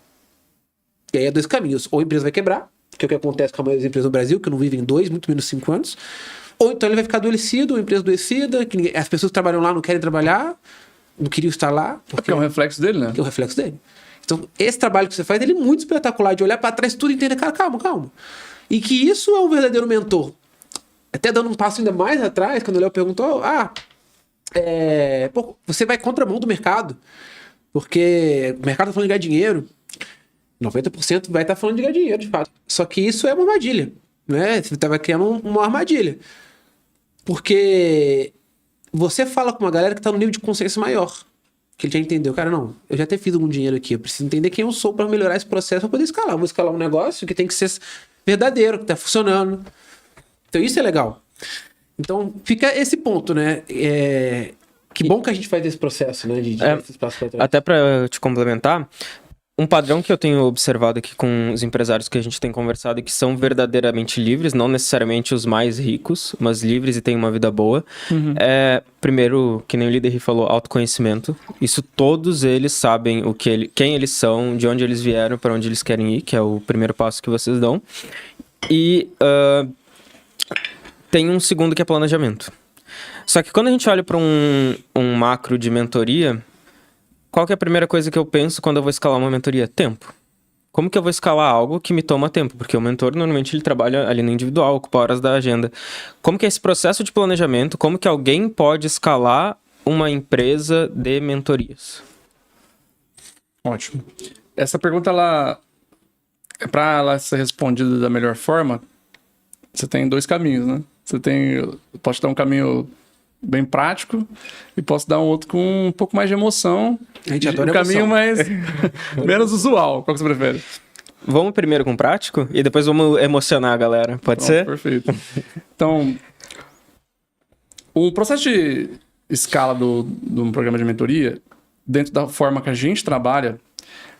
E aí é dois caminhos. Ou a empresa vai quebrar, que é o que acontece com a maioria das empresas no Brasil, que não vivem 2, muito menos 5 anos. Ou então ele vai ficar adoecido, uma empresa adoecida, que as pessoas que trabalham lá não querem trabalhar, não queriam estar lá. Porque é um reflexo dele, né? É o reflexo dele. Então, esse trabalho que você faz, ele é muito espetacular, de olhar para trás tudo e entender, cara, calma. E que isso é um verdadeiro mentor. Até dando um passo ainda mais atrás, quando o Léo perguntou, você vai contramão do mercado, porque o mercado está falando de ganhar dinheiro, 90% vai estar falando de ganhar dinheiro, de fato. Só que isso é uma armadilha, né? Você estava criando uma armadilha. Porque você fala com uma galera que está no nível de consciência maior. Que ele já entendeu. Cara, não, eu já até fiz algum dinheiro aqui. Eu preciso entender quem eu sou para melhorar esse processo, para poder escalar. Eu vou escalar um negócio que tem que ser verdadeiro, que está funcionando. Então isso é legal. Então fica esse ponto, né? Que bom que a gente faz esse processo, né? De esse espaço para trás. Até para te complementar, um padrão que eu tenho observado aqui com os empresários que a gente tem conversado, que são verdadeiramente livres, não necessariamente os mais ricos, mas livres e têm uma vida boa, primeiro, que nem o líder falou, autoconhecimento. Isso todos eles sabem quem eles são, de onde eles vieram, para onde eles querem ir, que é o primeiro passo que vocês dão. E tem um segundo que é planejamento. Só que quando a gente olha para um macro de mentoria, qual que é a primeira coisa que eu penso quando eu vou escalar uma mentoria? Tempo. Como que eu vou escalar algo que me toma tempo? Porque o mentor, normalmente, ele trabalha ali no individual, ocupa horas da agenda. Como que é esse processo de planejamento? Como que alguém pode escalar uma empresa de mentorias? Ótimo. Essa pergunta, para ela ser respondida da melhor forma, você tem 2 caminhos, né? Pode dar um caminho bem prático e posso dar um outro com um pouco mais de emoção. A gente adora caminho mais menos usual. Qual que você prefere? Vamos primeiro com o prático e depois vamos emocionar a galera. Pode ser? Perfeito. Então, o processo de escala de um programa de mentoria, dentro da forma que a gente trabalha,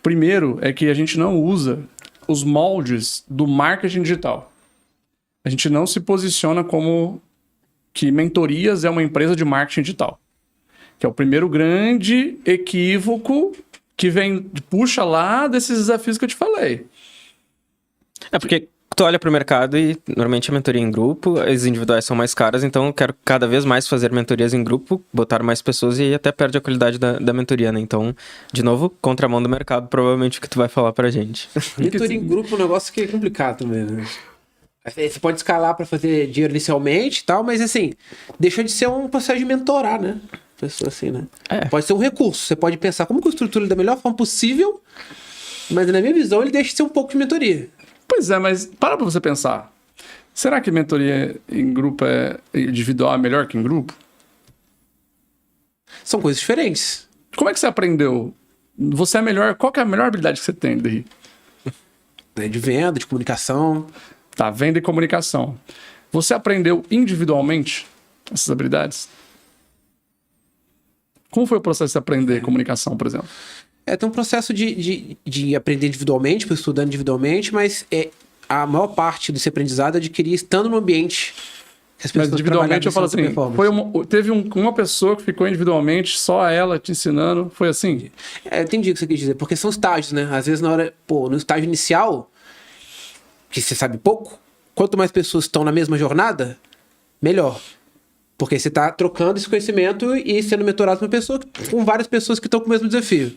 primeiro é que a gente não usa os moldes do marketing digital. A gente não se posiciona como que mentorias é uma empresa de marketing digital. Que é o primeiro grande equívoco que puxa lá desses desafios que eu te falei. Porque tu olha pro mercado e normalmente a mentoria em grupo, as individuais são mais caras, então eu quero cada vez mais fazer mentorias em grupo, botar mais pessoas e aí até perde a qualidade da mentoria, né? Então, de novo, contramão do mercado, provavelmente o que tu vai falar pra gente. Mentoria em grupo é um negócio que é complicado também, né? Você pode escalar para fazer dinheiro inicialmente e tal, mas assim, deixa de ser um processo de mentorar, né? Pessoa assim, né? Pode ser um recurso. Você pode pensar como que eu estruturo ele da melhor forma possível, mas na minha visão ele deixa de ser um pouco de mentoria. Pois é, mas para você pensar. Será que mentoria em grupo individual é melhor que em grupo? São coisas diferentes. Como é que você aprendeu? Você é melhor. Qual que é a melhor habilidade que você tem, Derry? De venda, de comunicação. Tá, venda e comunicação. Você aprendeu individualmente essas habilidades? Como foi o processo de aprender comunicação, por exemplo? Tem um processo de aprender individualmente, estudando individualmente, mas a maior parte desse aprendizado é adquirir estando no ambiente que as pessoas Mas individualmente eu falo assim, teve uma pessoa que ficou individualmente, só ela te ensinando, foi assim? Entendi o que você quis dizer, porque são estágios, né? Às vezes no estágio inicial, que você sabe pouco, quanto mais pessoas estão na mesma jornada, melhor. Porque você está trocando esse conhecimento e sendo mentorado com várias pessoas que estão com o mesmo desafio.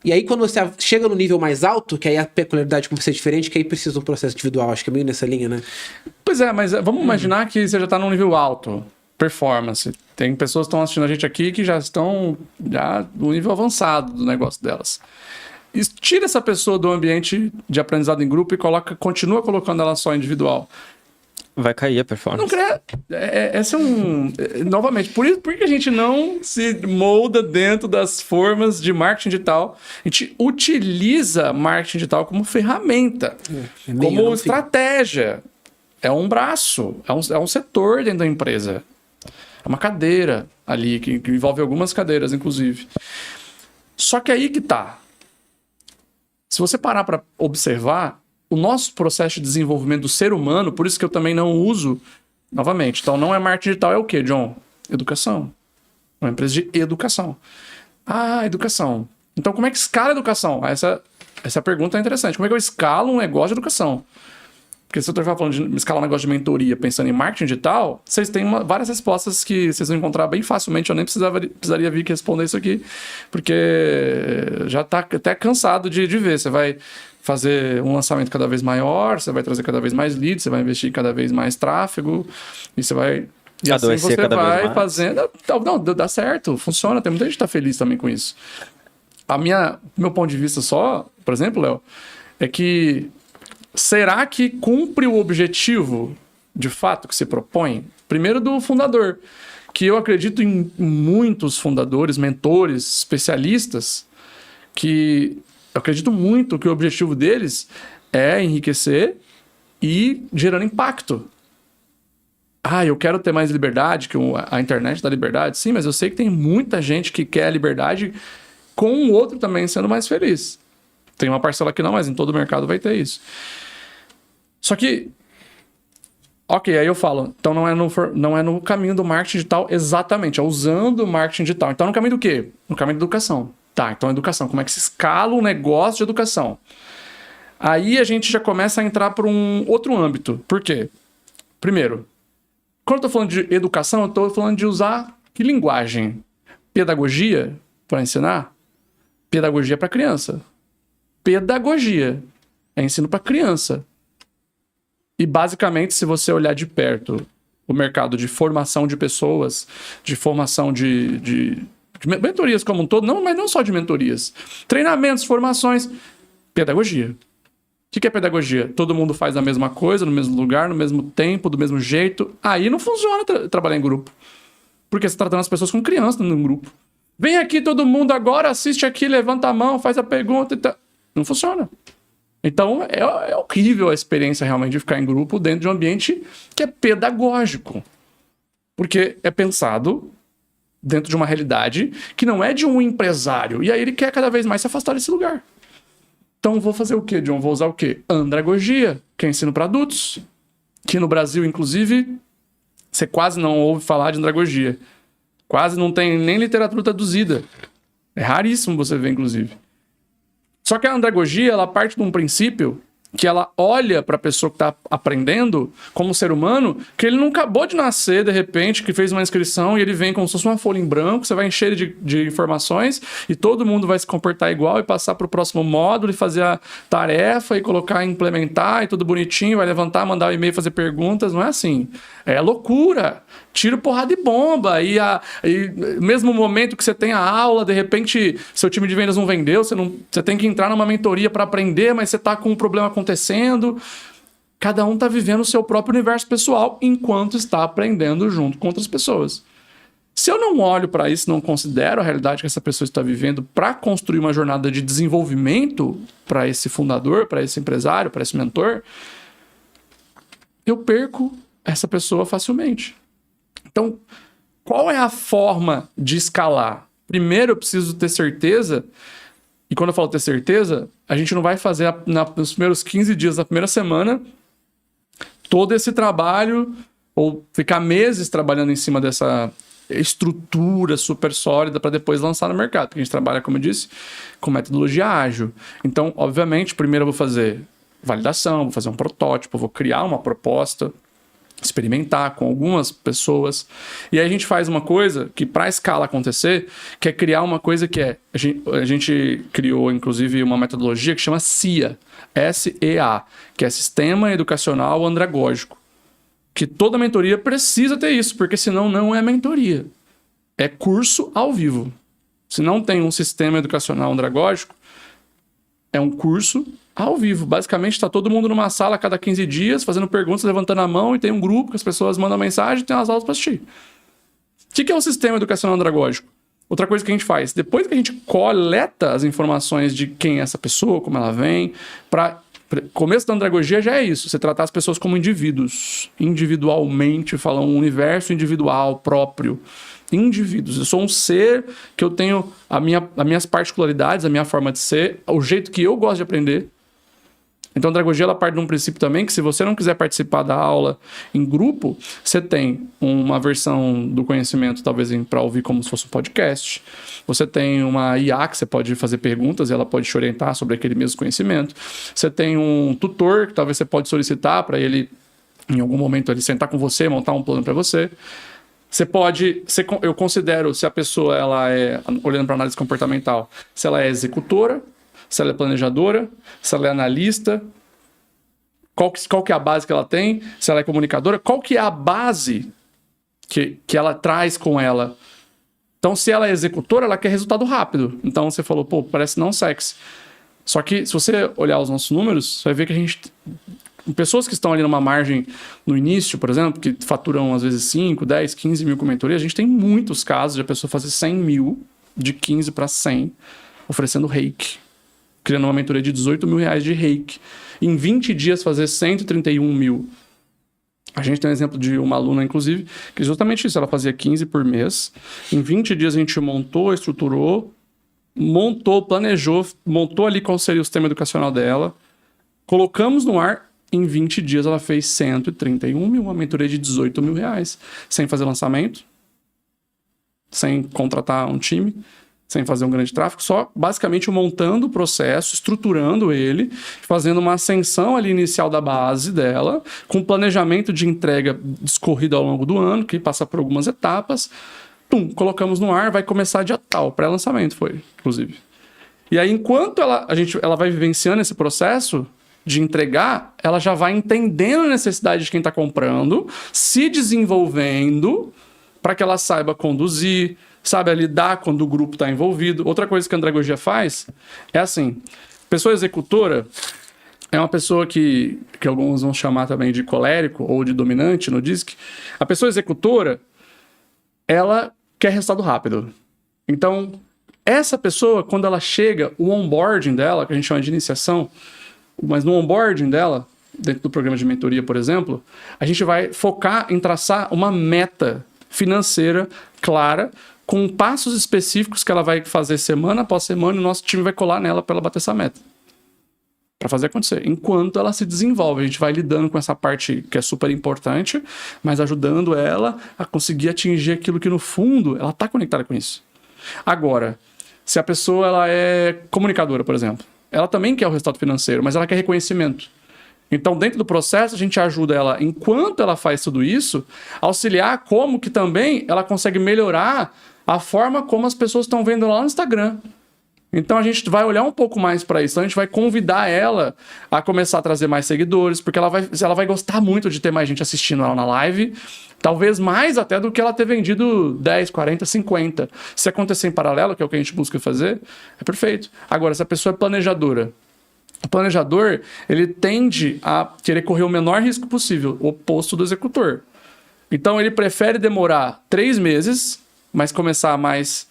E aí, quando você chega no nível mais alto, que aí a peculiaridade começa a ser diferente, que aí precisa de um processo individual. Acho que é meio nessa linha, né? Pois é, mas vamos imaginar que você já está num nível alto, performance. Tem pessoas que estão assistindo a gente aqui que já estão no nível avançado do negócio delas. E tira essa pessoa do ambiente de aprendizado em grupo e continua colocando ela só individual. Vai cair a performance. Não creio. Esse é novamente, por que a gente não se molda dentro das formas de marketing digital? A gente utiliza marketing digital como ferramenta, como estratégia. É um braço, é um setor dentro da empresa. É uma cadeira ali, que envolve algumas cadeiras, inclusive. Só que aí que tá. Se você parar para observar, o nosso processo de desenvolvimento do ser humano, por isso que eu também não uso, novamente, então não é marketing digital, é o quê, John? Educação. É uma empresa de educação. Educação. Então como é que escala a educação? Essa pergunta é interessante. Como é que eu escalo um negócio de educação? Porque se eu estiver falando de escalar um negócio de mentoria pensando em marketing digital, vocês têm várias respostas que vocês vão encontrar bem facilmente. Eu nem precisaria vir aqui responder isso aqui, porque já está até cansado de ver. Você vai fazer um lançamento cada vez maior, você vai trazer cada vez mais leads, você vai investir cada vez mais tráfego, e você vai... E assim você vai fazendo... Não, dá certo, funciona. Tem muita gente que está feliz também com isso. Meu ponto de vista só, por exemplo, Léo, é que será que cumpre o objetivo, de fato, que se propõe? Primeiro do fundador, que eu acredito em muitos fundadores, mentores, especialistas, que eu acredito muito que o objetivo deles é enriquecer e gerando impacto. Eu quero ter mais liberdade, que a internet dá liberdade. Sim, mas eu sei que tem muita gente que quer a liberdade com o outro também sendo mais feliz. Tem uma parcela que não, mas em todo o mercado vai ter isso. Só que, aí eu falo, então não é no caminho do marketing digital exatamente, é usando o marketing digital. Então no caminho do quê? No caminho da educação. Tá, então educação, como é que se escala um negócio de educação? Aí a gente já começa a entrar para um outro âmbito. Por quê? Primeiro, quando eu estou falando de educação, eu estou falando de usar que linguagem? Pedagogia para ensinar? Pedagogia para criança. Pedagogia é ensino para criança. E basicamente, se você olhar de perto o mercado de formação de pessoas, de formação de mentorias como um todo, mas não só de mentorias, treinamentos, formações, pedagogia. O que é pedagogia? Todo mundo faz a mesma coisa, no mesmo lugar, no mesmo tempo, do mesmo jeito. Aí não funciona trabalhar em grupo. Porque você está tratando as pessoas como crianças num grupo. Vem aqui todo mundo agora, assiste aqui, levanta a mão, faz a pergunta e tal. Não funciona. Então, é horrível a experiência realmente de ficar em grupo dentro de um ambiente que é pedagógico. Porque é pensado dentro de uma realidade que não é de um empresário. E aí ele quer cada vez mais se afastar desse lugar. Então, vou fazer o quê, John? Vou usar o quê? Andragogia, que é ensino para adultos. Que no Brasil, inclusive, você quase não ouve falar de andragogia. Quase não tem nem literatura traduzida. É raríssimo você ver, inclusive. Só que a andragogia, ela parte de um princípio que ela olha para a pessoa que está aprendendo como ser humano, que ele não acabou de nascer, de repente, que fez uma inscrição e ele vem como se fosse uma folha em branco, você vai encher ele de informações e todo mundo vai se comportar igual e passar para o próximo módulo e fazer a tarefa e colocar, implementar e tudo bonitinho, vai levantar, mandar o e-mail, fazer perguntas. Não é assim. É loucura. Tiro, porrada e bomba. E mesmo momento que você tem a aula, de repente, seu time de vendas não vendeu, você tem que entrar numa mentoria para aprender, mas você está com um problema acontecendo. Cada um está vivendo o seu próprio universo pessoal enquanto está aprendendo junto com outras pessoas. Se eu não olho para isso, não considero a realidade que essa pessoa está vivendo para construir uma jornada de desenvolvimento para esse fundador, para esse empresário, para esse mentor, eu perco essa pessoa facilmente. Então, qual é a forma de escalar? primeiro eu preciso ter certeza, e quando eu falo ter certeza, a gente não vai fazer nos primeiros 15 dias da primeira semana todo esse trabalho, ou ficar meses trabalhando em cima dessa estrutura super sólida para depois lançar no mercado. Porque a gente trabalha, como eu disse, com metodologia ágil. Então, obviamente, primeiro eu vou fazer validação, vou fazer um protótipo, vou criar uma proposta, experimentar com algumas pessoas. E aí a gente faz uma coisa que, para a escala acontecer, que é criar uma coisa que é... A gente criou, inclusive, uma metodologia que chama SEA, S-E-A, que é Sistema Educacional Andragógico. Que toda mentoria precisa ter isso, porque senão não é mentoria. É curso ao vivo. Se não tem um sistema educacional andragógico, é um curso ao vivo. Basicamente, está todo mundo numa sala a cada 15 dias, fazendo perguntas, levantando a mão, e tem um grupo que as pessoas mandam mensagem e tem as aulas para assistir. O que é um sistema educacional andragógico? Outra coisa que a gente faz, depois que a gente coleta as informações de quem é essa pessoa, como ela vem, começo da andragogia já é isso, você tratar as pessoas como indivíduos, individualmente, falar um universo individual, próprio, indivíduos. Eu sou um ser que eu tenho as minhas particularidades, a minha forma de ser, o jeito que eu gosto de aprender. Então a andragogia ela parte de um princípio também que se você não quiser participar da aula em grupo, você tem uma versão do conhecimento talvez para ouvir como se fosse um podcast. Você tem uma IA que você pode fazer perguntas e ela pode te orientar sobre aquele mesmo conhecimento. Você tem um tutor que talvez você pode solicitar para ele, em algum momento, ele sentar com você, montar um plano para você. Eu considero se a pessoa ela é, olhando para análise comportamental, se ela é executora, se ela é planejadora, se ela é analista, qual que é a base que ela tem, se ela é comunicadora, qual que é a base que ela traz com ela. Então, se ela é executora, ela quer resultado rápido. Então, você falou, pô, parece não sexy. Só que, se você olhar os nossos números, você vai ver que a gente... Pessoas que estão ali numa margem no início, por exemplo, que faturam às vezes 5, 10, 15 mil com mentoria, a gente tem muitos casos de a pessoa fazer 100 mil, de 15 para 100, oferecendo reiki. Criando uma mentoria de 18 mil reais de reiki. Em 20 dias fazer 131 mil. A gente tem um exemplo de uma aluna, inclusive, que justamente isso, ela fazia 15 por mês. Em 20 dias a gente montou, estruturou, planejou, montou ali qual seria o sistema educacional dela, colocamos no ar, em 20 dias ela fez 131 mil, uma mentoria de 18 mil reais, sem fazer lançamento, sem contratar um time, sem fazer um grande tráfego, só basicamente montando o processo, estruturando ele, fazendo uma ascensão ali inicial da base dela, com planejamento de entrega discorrido ao longo do ano, que passa por algumas etapas. Colocamos no ar, vai começar dia tal, pré-lançamento foi, inclusive. E aí, enquanto ela vai vivenciando esse processo de entregar, ela já vai entendendo a necessidade de quem está comprando, se desenvolvendo para que ela saiba conduzir, sabe lidar quando o grupo está envolvido. Outra coisa que a andragogia faz é assim, pessoa executora é uma pessoa que alguns vão chamar também de colérico ou de dominante no DISC. A pessoa executora, ela quer resultado rápido. Então, essa pessoa, quando ela chega, o onboarding dela, que a gente chama de iniciação, mas no onboarding dela, dentro do programa de mentoria, por exemplo, a gente vai focar em traçar uma meta financeira clara, com passos específicos que ela vai fazer semana após semana, e o nosso time vai colar nela para ela bater essa meta. Para fazer acontecer. Enquanto ela se desenvolve, a gente vai lidando com essa parte que é super importante, mas ajudando ela a conseguir atingir aquilo que, no fundo, ela está conectada com isso. Agora, se a pessoa ela é comunicadora, por exemplo, ela também quer o resultado financeiro, mas ela quer reconhecimento. Então, dentro do processo, a gente ajuda ela, enquanto ela faz tudo isso, auxiliar como que também ela consegue melhorar a forma como as pessoas estão vendo lá no Instagram. Então, a gente vai olhar um pouco mais para isso. Então, a gente vai convidar ela a começar a trazer mais seguidores, porque ela vai gostar muito de ter mais gente assistindo ela na live, talvez mais até do que ela ter vendido 10, 40, 50. Se acontecer em paralelo, que é o que a gente busca fazer, é perfeito. Agora, se a pessoa é planejadora, o planejador, ele tende a querer correr o menor risco possível, o oposto do executor. Então, ele prefere demorar 3 meses, mas começar mais...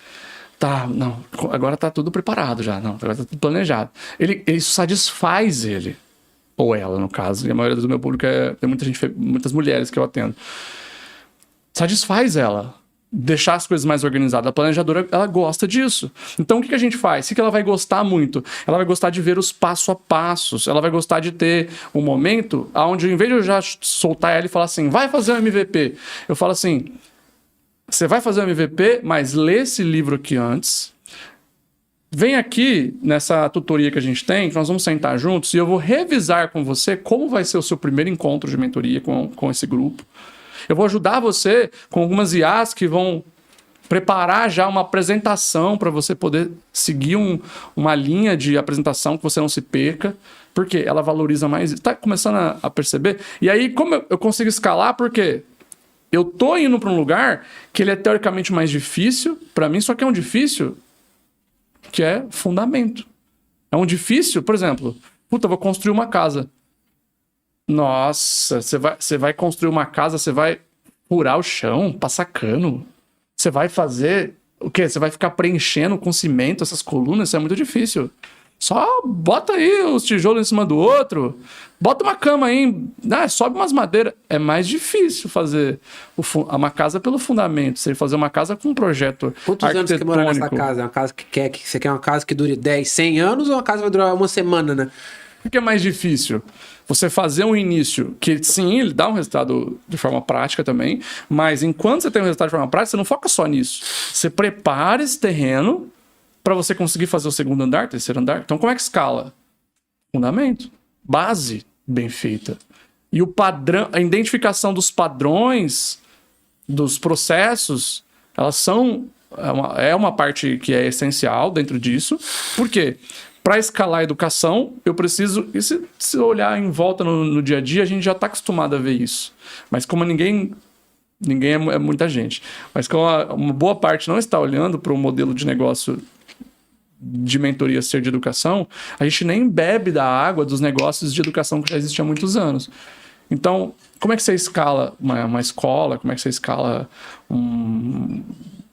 não, agora tá tudo preparado já, não, agora tá tudo planejado. Isso satisfaz ele, ou ela, no caso, e a maioria do meu público tem muitas mulheres que eu atendo. Satisfaz ela deixar as coisas mais organizadas. A planejadora, ela gosta disso. Então, o que a gente faz? O que ela vai gostar muito? Ela vai gostar de ver os passo a passos. Ela vai gostar de ter um momento onde, em vez de eu já soltar ela e falar assim, vai fazer um MVP, eu falo assim, você vai fazer um MVP, mas lê esse livro aqui antes. Vem aqui nessa tutoria que a gente tem, que nós vamos sentar juntos e eu vou revisar com você como vai ser o seu primeiro encontro de mentoria com esse grupo. Eu vou ajudar você com algumas IAs que vão preparar já uma apresentação para você poder seguir uma linha de apresentação que você não se perca, porque ela valoriza mais. Está começando a perceber? E aí, como eu consigo escalar? Porque eu tô indo para um lugar que ele é teoricamente mais difícil para mim, só que é um difícil que é fundamento. É um difícil, por exemplo, eu vou construir uma casa. Nossa, você vai construir uma casa, você vai furar o chão, passar cano. Você vai fazer o quê? Você vai ficar preenchendo com cimento essas colunas? Isso é muito difícil. Só bota aí os tijolos em cima do outro, bota uma cama aí, sobe umas madeiras. É mais difícil fazer uma casa pelo fundamento. Você fazer uma casa com um projeto Quantos anos você mora nessa casa? É uma casa que você quer uma casa que dure 10, 100 anos ou uma casa que vai durar uma semana, né? O que é mais difícil? Você fazer um início que, sim, ele dá um resultado de forma prática também, mas enquanto você tem um resultado de forma prática, você não foca só nisso. Você prepara esse terreno para você conseguir fazer o segundo andar, terceiro andar. Então, como é que escala? Fundamento. Base bem feita. E o padrão, a identificação dos padrões, dos processos, elas são... É uma parte que é essencial dentro disso. Por quê? Para escalar a educação, eu preciso... E se olhar em volta no dia a dia, a gente já está acostumado a ver isso. Mas como ninguém é muita gente. Mas como uma boa parte não está olhando para o modelo de negócio de mentoria ser de educação, a gente nem bebe da água dos negócios de educação que já existiam há muitos anos. Então, como é que você escala uma escola? Como é que você escala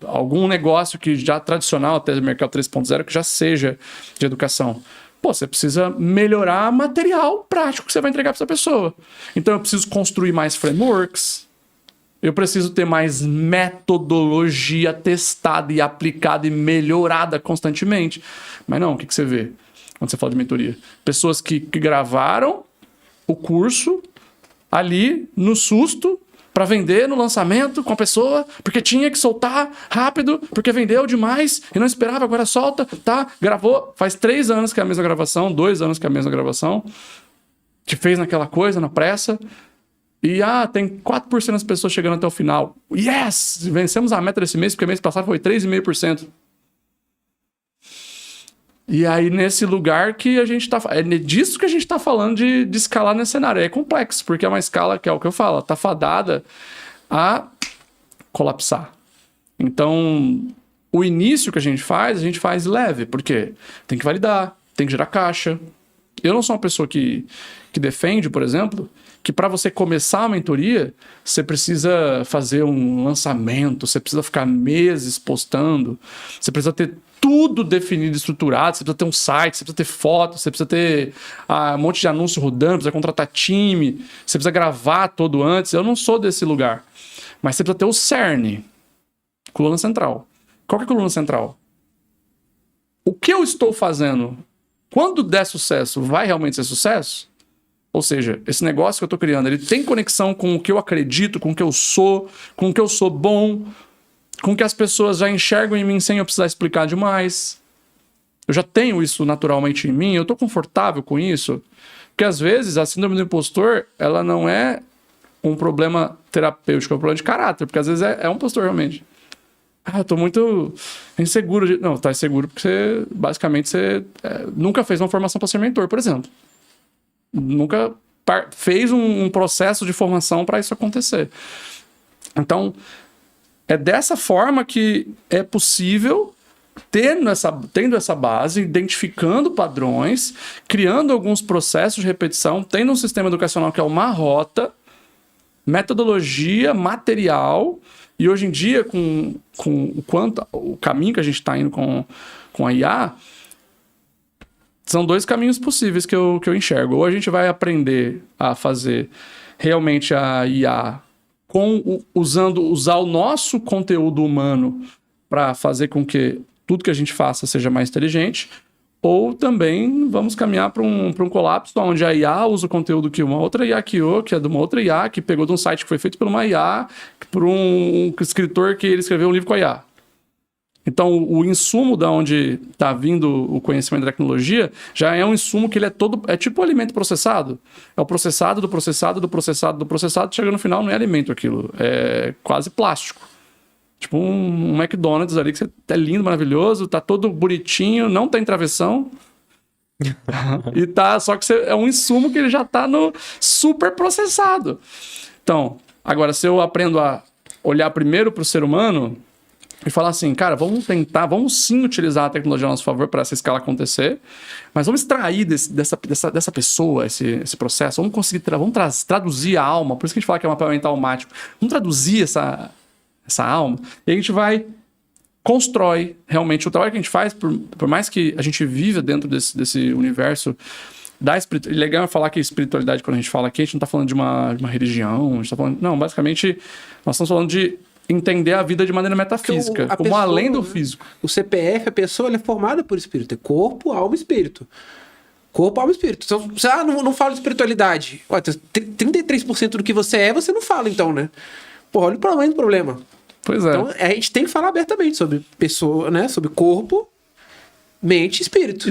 algum negócio que já tradicional, até o mercado 3.0, que já seja de educação? Você precisa melhorar material prático que você vai entregar para essa pessoa. Então, eu preciso construir mais frameworks. Eu preciso ter mais metodologia testada e aplicada e melhorada constantemente. Mas não, o que você vê quando você fala de mentoria? Pessoas que gravaram o curso ali no susto para vender no lançamento com a pessoa, porque tinha que soltar rápido, porque vendeu demais e não esperava, agora solta, tá? Gravou, faz 3 anos que é a mesma gravação, 2 anos que é a mesma gravação, te fez naquela coisa, na pressa. E tem 4% das pessoas chegando até o final. Yes! Vencemos a meta desse mês, porque mês passado foi 3,5%. E aí, nesse lugar que a gente tá... É disso que a gente tá falando de escalar nesse cenário. É complexo, porque é uma escala que é o que eu falo, tá fadada a colapsar. Então, o início que a gente faz leve. Por quê? Tem que validar, tem que gerar caixa. Eu não sou uma pessoa que defende, por exemplo, que para você começar a mentoria, você precisa fazer um lançamento, você precisa ficar meses postando, você precisa ter tudo definido, estruturado, você precisa ter um site, você precisa ter fotos, você precisa ter um monte de anúncio rodando, precisa contratar time, você precisa gravar todo antes. Eu não sou desse lugar. Mas você precisa ter o cerne, coluna central. Qual que é a coluna central? O que eu estou fazendo, quando der sucesso, vai realmente ser sucesso? Ou seja, esse negócio que eu estou criando, ele tem conexão com o que eu acredito, com o que eu sou, com o que eu sou bom, com o que as pessoas já enxergam em mim sem eu precisar explicar demais. Eu já tenho isso naturalmente em mim, eu estou confortável com isso. Porque às vezes a síndrome do impostor, ela não é um problema terapêutico, é um problema de caráter, porque às vezes é um impostor realmente. Eu tô muito inseguro. Não, tá inseguro porque você, basicamente, nunca fez uma formação para ser mentor, por exemplo. Nunca fez um processo de formação para isso acontecer. Então, é dessa forma que é possível, tendo essa base, identificando padrões, criando alguns processos de repetição, tendo um sistema educacional que é uma rota, metodologia, material, e hoje em dia, com o caminho que a gente está indo com a IA, são 2 caminhos possíveis que eu enxergo. Ou a gente vai aprender a fazer realmente a IA usar o nosso conteúdo humano para fazer com que tudo que a gente faça seja mais inteligente, ou também vamos caminhar para um colapso onde a IA usa o conteúdo que uma outra IA criou, que é de uma outra IA, que pegou de um site que foi feito por uma IA, por um escritor que ele escreveu um livro com a IA. Então, o insumo da onde está vindo o conhecimento da tecnologia já é um insumo que ele é tipo um alimento processado. É o processado do processado, do processado, do processado, chega no final não é alimento aquilo, é quase plástico. Tipo um McDonald's ali, que é lindo, maravilhoso, tá todo bonitinho, não tem travessão. E tá, só que é um insumo que ele já tá no super processado. Então, agora, se eu aprendo a olhar primeiro para o ser humano e falar assim, cara, vamos sim utilizar a tecnologia a nosso favor para essa escala acontecer, mas vamos extrair dessa pessoa esse processo, vamos conseguir traduzir a alma, por isso que a gente fala que é um mapeamento almático, vamos traduzir essa alma, e a gente constrói realmente o trabalho que a gente faz, por mais que a gente viva dentro desse universo da espiritualidade. Legal falar que espiritualidade, quando a gente fala aqui, a gente não está falando de uma religião, a gente tá falando, não, basicamente, nós estamos falando de entender a vida de maneira metafísica, como pessoa, além do físico. O CPF, a pessoa, ela é formada por espírito, é corpo, alma e espírito. Corpo, alma e espírito. Então, você não fala de espiritualidade. Olha, 33% do que você é, você não fala, então, né? Pô, olha o tamanho do problema. Pois é. Então, a gente tem que falar abertamente sobre pessoa, né? Sobre corpo, mente e espírito.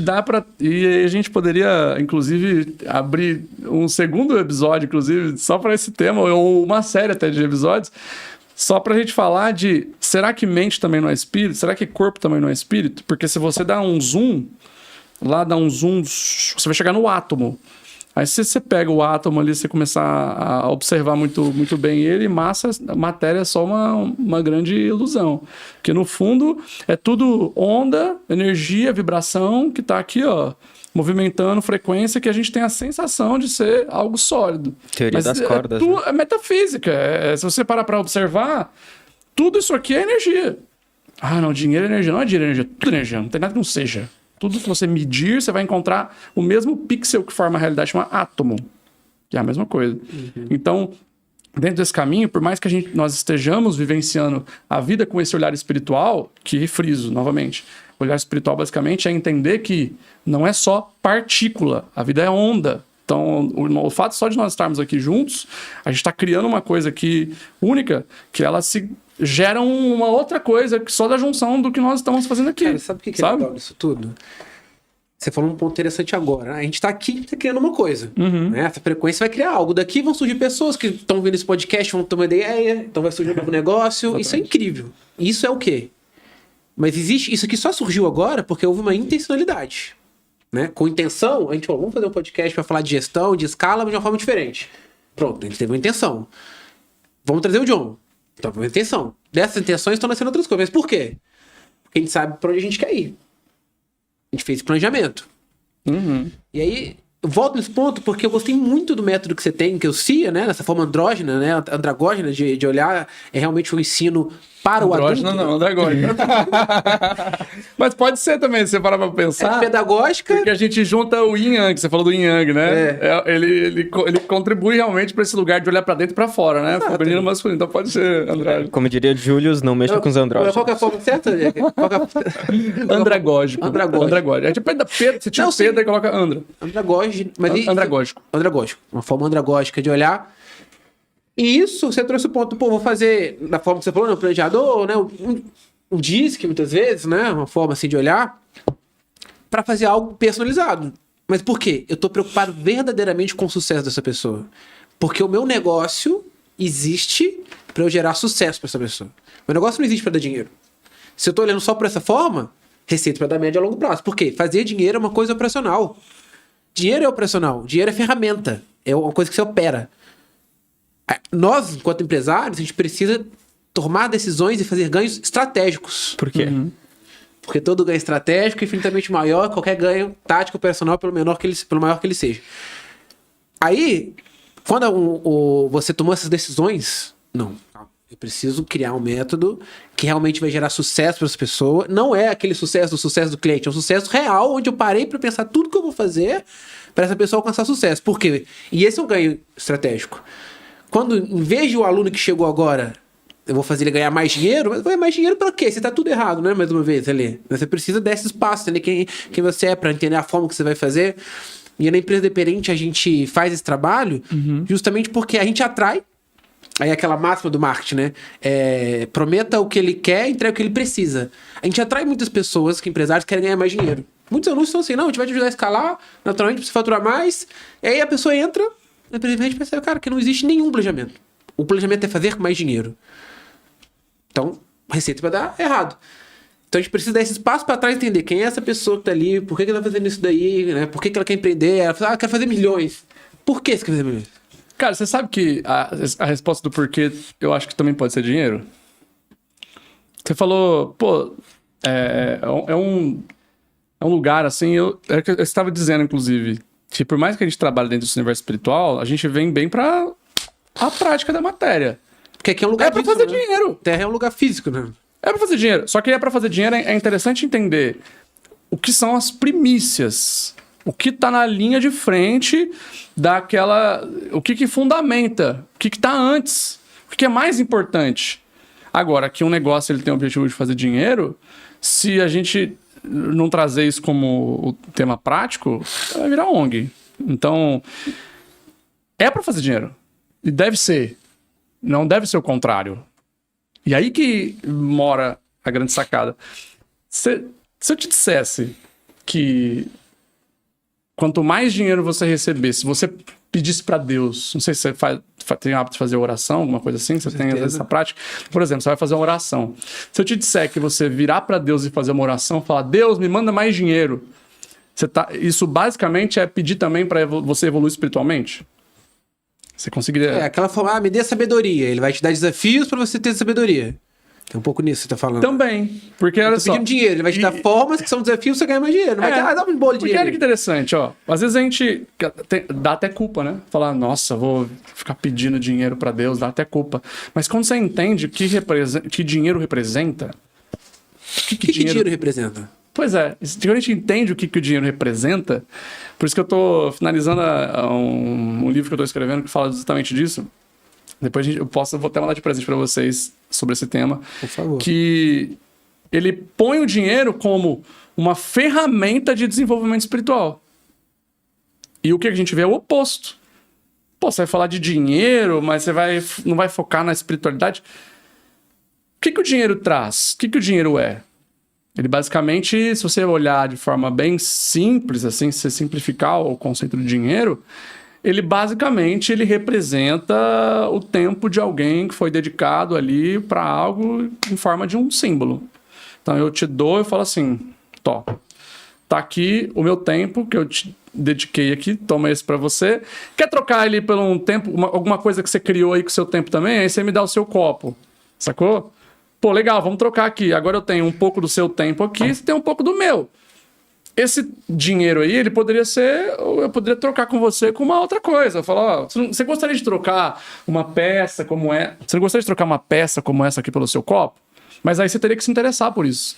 E a gente poderia, inclusive, abrir um segundo episódio, inclusive, só para esse tema, ou uma série até de episódios, só pra gente falar de, será que mente também não é espírito? Será que corpo também não é espírito? Porque se você dá um zoom, você vai chegar no átomo. Aí se você pega o átomo ali, você começar a observar muito, muito bem ele, matéria é só uma grande ilusão. Porque no fundo é tudo onda, energia, vibração que tá aqui, ó, movimentando frequência, que a gente tem a sensação de ser algo sólido. Teoria das cordas. É metafísica. Se você parar para observar, tudo isso aqui é energia. Ah, não, dinheiro é energia. Não é dinheiro, é energia. Tudo é energia. Não tem nada que não seja. Tudo que você medir, você vai encontrar o mesmo pixel que forma a realidade, chama átomo. Que é a mesma coisa. Uhum. Então, dentro desse caminho, por mais que nós estejamos vivenciando a vida com esse olhar espiritual, que friso novamente, o olhar espiritual basicamente é entender que não é só partícula, a vida é onda. Então, o fato só de nós estarmos aqui juntos, a gente está criando uma coisa aqui única, que ela se gera uma outra coisa que só da junção do que nós estamos fazendo aqui. Cara, sabe o que é legal disso tudo? Você falou um ponto interessante agora. A gente está aqui criando uma coisa. Uhum. Né? Essa frequência vai criar algo. Daqui vão surgir pessoas que estão vendo esse podcast, vão ter uma ideia, então vai surgir um novo negócio. Isso é incrível. Isso é o quê? Mas isso aqui só surgiu agora porque houve uma intencionalidade. Né? Com intenção, a gente falou, vamos fazer um podcast para falar de gestão, de escala, mas de uma forma diferente. Pronto, a gente teve uma intenção. Vamos trazer o John. Então, uma intenção. Dessas intenções estão nascendo outras coisas. Mas por quê? Porque a gente sabe para onde a gente quer ir. A gente fez esse planejamento. Uhum. E aí, eu volto nesse ponto porque eu gostei muito do método que você tem, que eu CIA, né? Nessa forma andrógena, né? Andragógena de olhar, é realmente um ensino para o adulto. Não, andragógena. Mas pode ser também, se você parar pra pensar. É pedagógica. Porque a gente junta o yin yang, você falou do yin yang, né? Ele contribui realmente pra esse lugar de olhar pra dentro e pra fora, né? Feminino e masculino, então pode ser andrógeno. Como diria Julius, não mexa com os andrógenos. Qual que é a forma certa? Andragógico. Andragógico. É tipo Pedro, você tira o Pedro e coloca andra. Andragógico. Andragógico. Andragógico. Uma forma andragógica de olhar. E isso, você trouxe o ponto, vou fazer da forma que você falou, né? O planejador, né? Um disque, muitas vezes, né? Uma forma assim de olhar para fazer algo personalizado. Mas por quê? Eu tô preocupado verdadeiramente com o sucesso dessa pessoa. Porque o meu negócio existe para eu gerar sucesso para essa pessoa. O meu negócio não existe para dar dinheiro. Se eu tô olhando só por essa forma, receita para dar média a longo prazo. Por quê? Fazer dinheiro é uma coisa operacional. Dinheiro é operacional. Dinheiro é ferramenta. É uma coisa que você opera. Nós, enquanto empresários, a gente precisa tomar decisões e fazer ganhos estratégicos. Por quê? Uhum. Porque todo ganho estratégico é infinitamente maior que qualquer ganho tático operacional, pelo maior que ele seja. Aí, quando você tomou essas decisões, não, eu preciso criar um método que realmente vai gerar sucesso para essa pessoa. Não é aquele sucesso do cliente, é um sucesso real, onde eu parei para pensar tudo que eu vou fazer para essa pessoa alcançar sucesso. Por quê? E esse é um ganho estratégico. quando, em vez de o aluno que chegou agora, eu vou fazer ele ganhar mais dinheiro, mas vai mais dinheiro pra quê? Você tá tudo errado, né? Mais uma vez ali. Você precisa desse espaço, entender quem você é, pra entender a forma que você vai fazer. E na empresa dependente a gente faz esse trabalho justamente porque a gente atrai. Aí aquela máxima do marketing, né? Prometa o que ele quer, entrega o que ele precisa. A gente atrai muitas pessoas, que empresários querem ganhar mais dinheiro. Muitos anúncios são assim, não, a gente vai te ajudar a escalar, naturalmente precisa faturar mais. E aí a pessoa entra, na empresa e percebe, cara, que não existe nenhum planejamento. O planejamento é fazer com mais dinheiro. Então, a receita vai dar errado. Então a gente precisa dar esse espaço para trás e entender quem é essa pessoa que tá ali, por que ela tá fazendo isso daí, né? Por que ela quer empreender? Ela fala, quer fazer milhões. Por que você quer fazer milhões? Cara, você sabe que a resposta do porquê eu acho que também pode ser dinheiro? Você falou, pô, é um lugar assim, eu estava dizendo, inclusive, que por mais que a gente trabalhe dentro desse universo espiritual, a gente vem bem pra a prática da matéria. Porque aqui é um lugar físico. É pra fazer dinheiro. Terra é um lugar físico, né? É pra fazer dinheiro. Só que pra fazer dinheiro é interessante entender o que são as primícias. O que tá na linha de frente daquela... O que fundamenta. O que tá antes. O que é mais importante. Agora, que um negócio ele tem o objetivo de fazer dinheiro, se a gente não trazer isso como o tema prático, vai virar ONG. Então, é pra fazer dinheiro. E deve ser. Não deve ser o contrário. E aí que mora a grande sacada. Se eu te dissesse que quanto mais dinheiro você receber, se você pedisse para Deus, não sei se você tem o hábito de fazer oração, alguma coisa assim, você tem às vezes essa prática. Por exemplo, você vai fazer uma oração. Se eu te disser que você virar para Deus e fazer uma oração, falar, Deus, me manda mais dinheiro. Isso basicamente é pedir também para você evoluir espiritualmente? Você conseguiria... aquela forma, me dê sabedoria. Ele vai te dar desafios para você ter sabedoria. É um pouco nisso que você tá falando. Também. Porque olha só... pedindo dinheiro. Ele vai te dar formas que são desafios pra você ganhar mais dinheiro. Não vai dar um bolo de dinheiro. Olha que interessante, ó. Às vezes a gente dá até culpa, né? Falar, nossa, vou ficar pedindo dinheiro para Deus, dá até culpa. Mas quando você entende que dinheiro representa... O que dinheiro representa? Pois é, quando a gente entende o que o dinheiro representa, por isso que eu tô finalizando um livro que eu tô escrevendo que fala justamente disso. Depois vou até mandar de presente para vocês sobre esse tema. Por favor. Que ele põe o dinheiro como uma ferramenta de desenvolvimento espiritual. E o que a gente vê é o oposto. Pô, você vai falar de dinheiro, mas você não vai focar na espiritualidade. O que o dinheiro traz? O que o dinheiro é? Ele basicamente, se você olhar de forma bem simples, assim, se você simplificar o conceito do dinheiro, ele basicamente representa o tempo de alguém que foi dedicado ali para algo em forma de um símbolo. Então eu te dou, eu falo assim, tá aqui o meu tempo que eu te dediquei aqui, toma esse para você. Quer trocar ele por um tempo, alguma coisa que você criou aí com o seu tempo também? Aí você me dá o seu copo, sacou? Pô, legal, vamos trocar aqui. Agora eu tenho um pouco do seu tempo aqui, você tem um pouco do meu. Esse dinheiro aí, ele poderia ser... Eu poderia trocar com você com uma outra coisa. Eu falo, ó, você gostaria de trocar uma peça como é... Você não gostaria de trocar uma peça como essa aqui pelo seu copo? Mas aí você teria que se interessar por isso.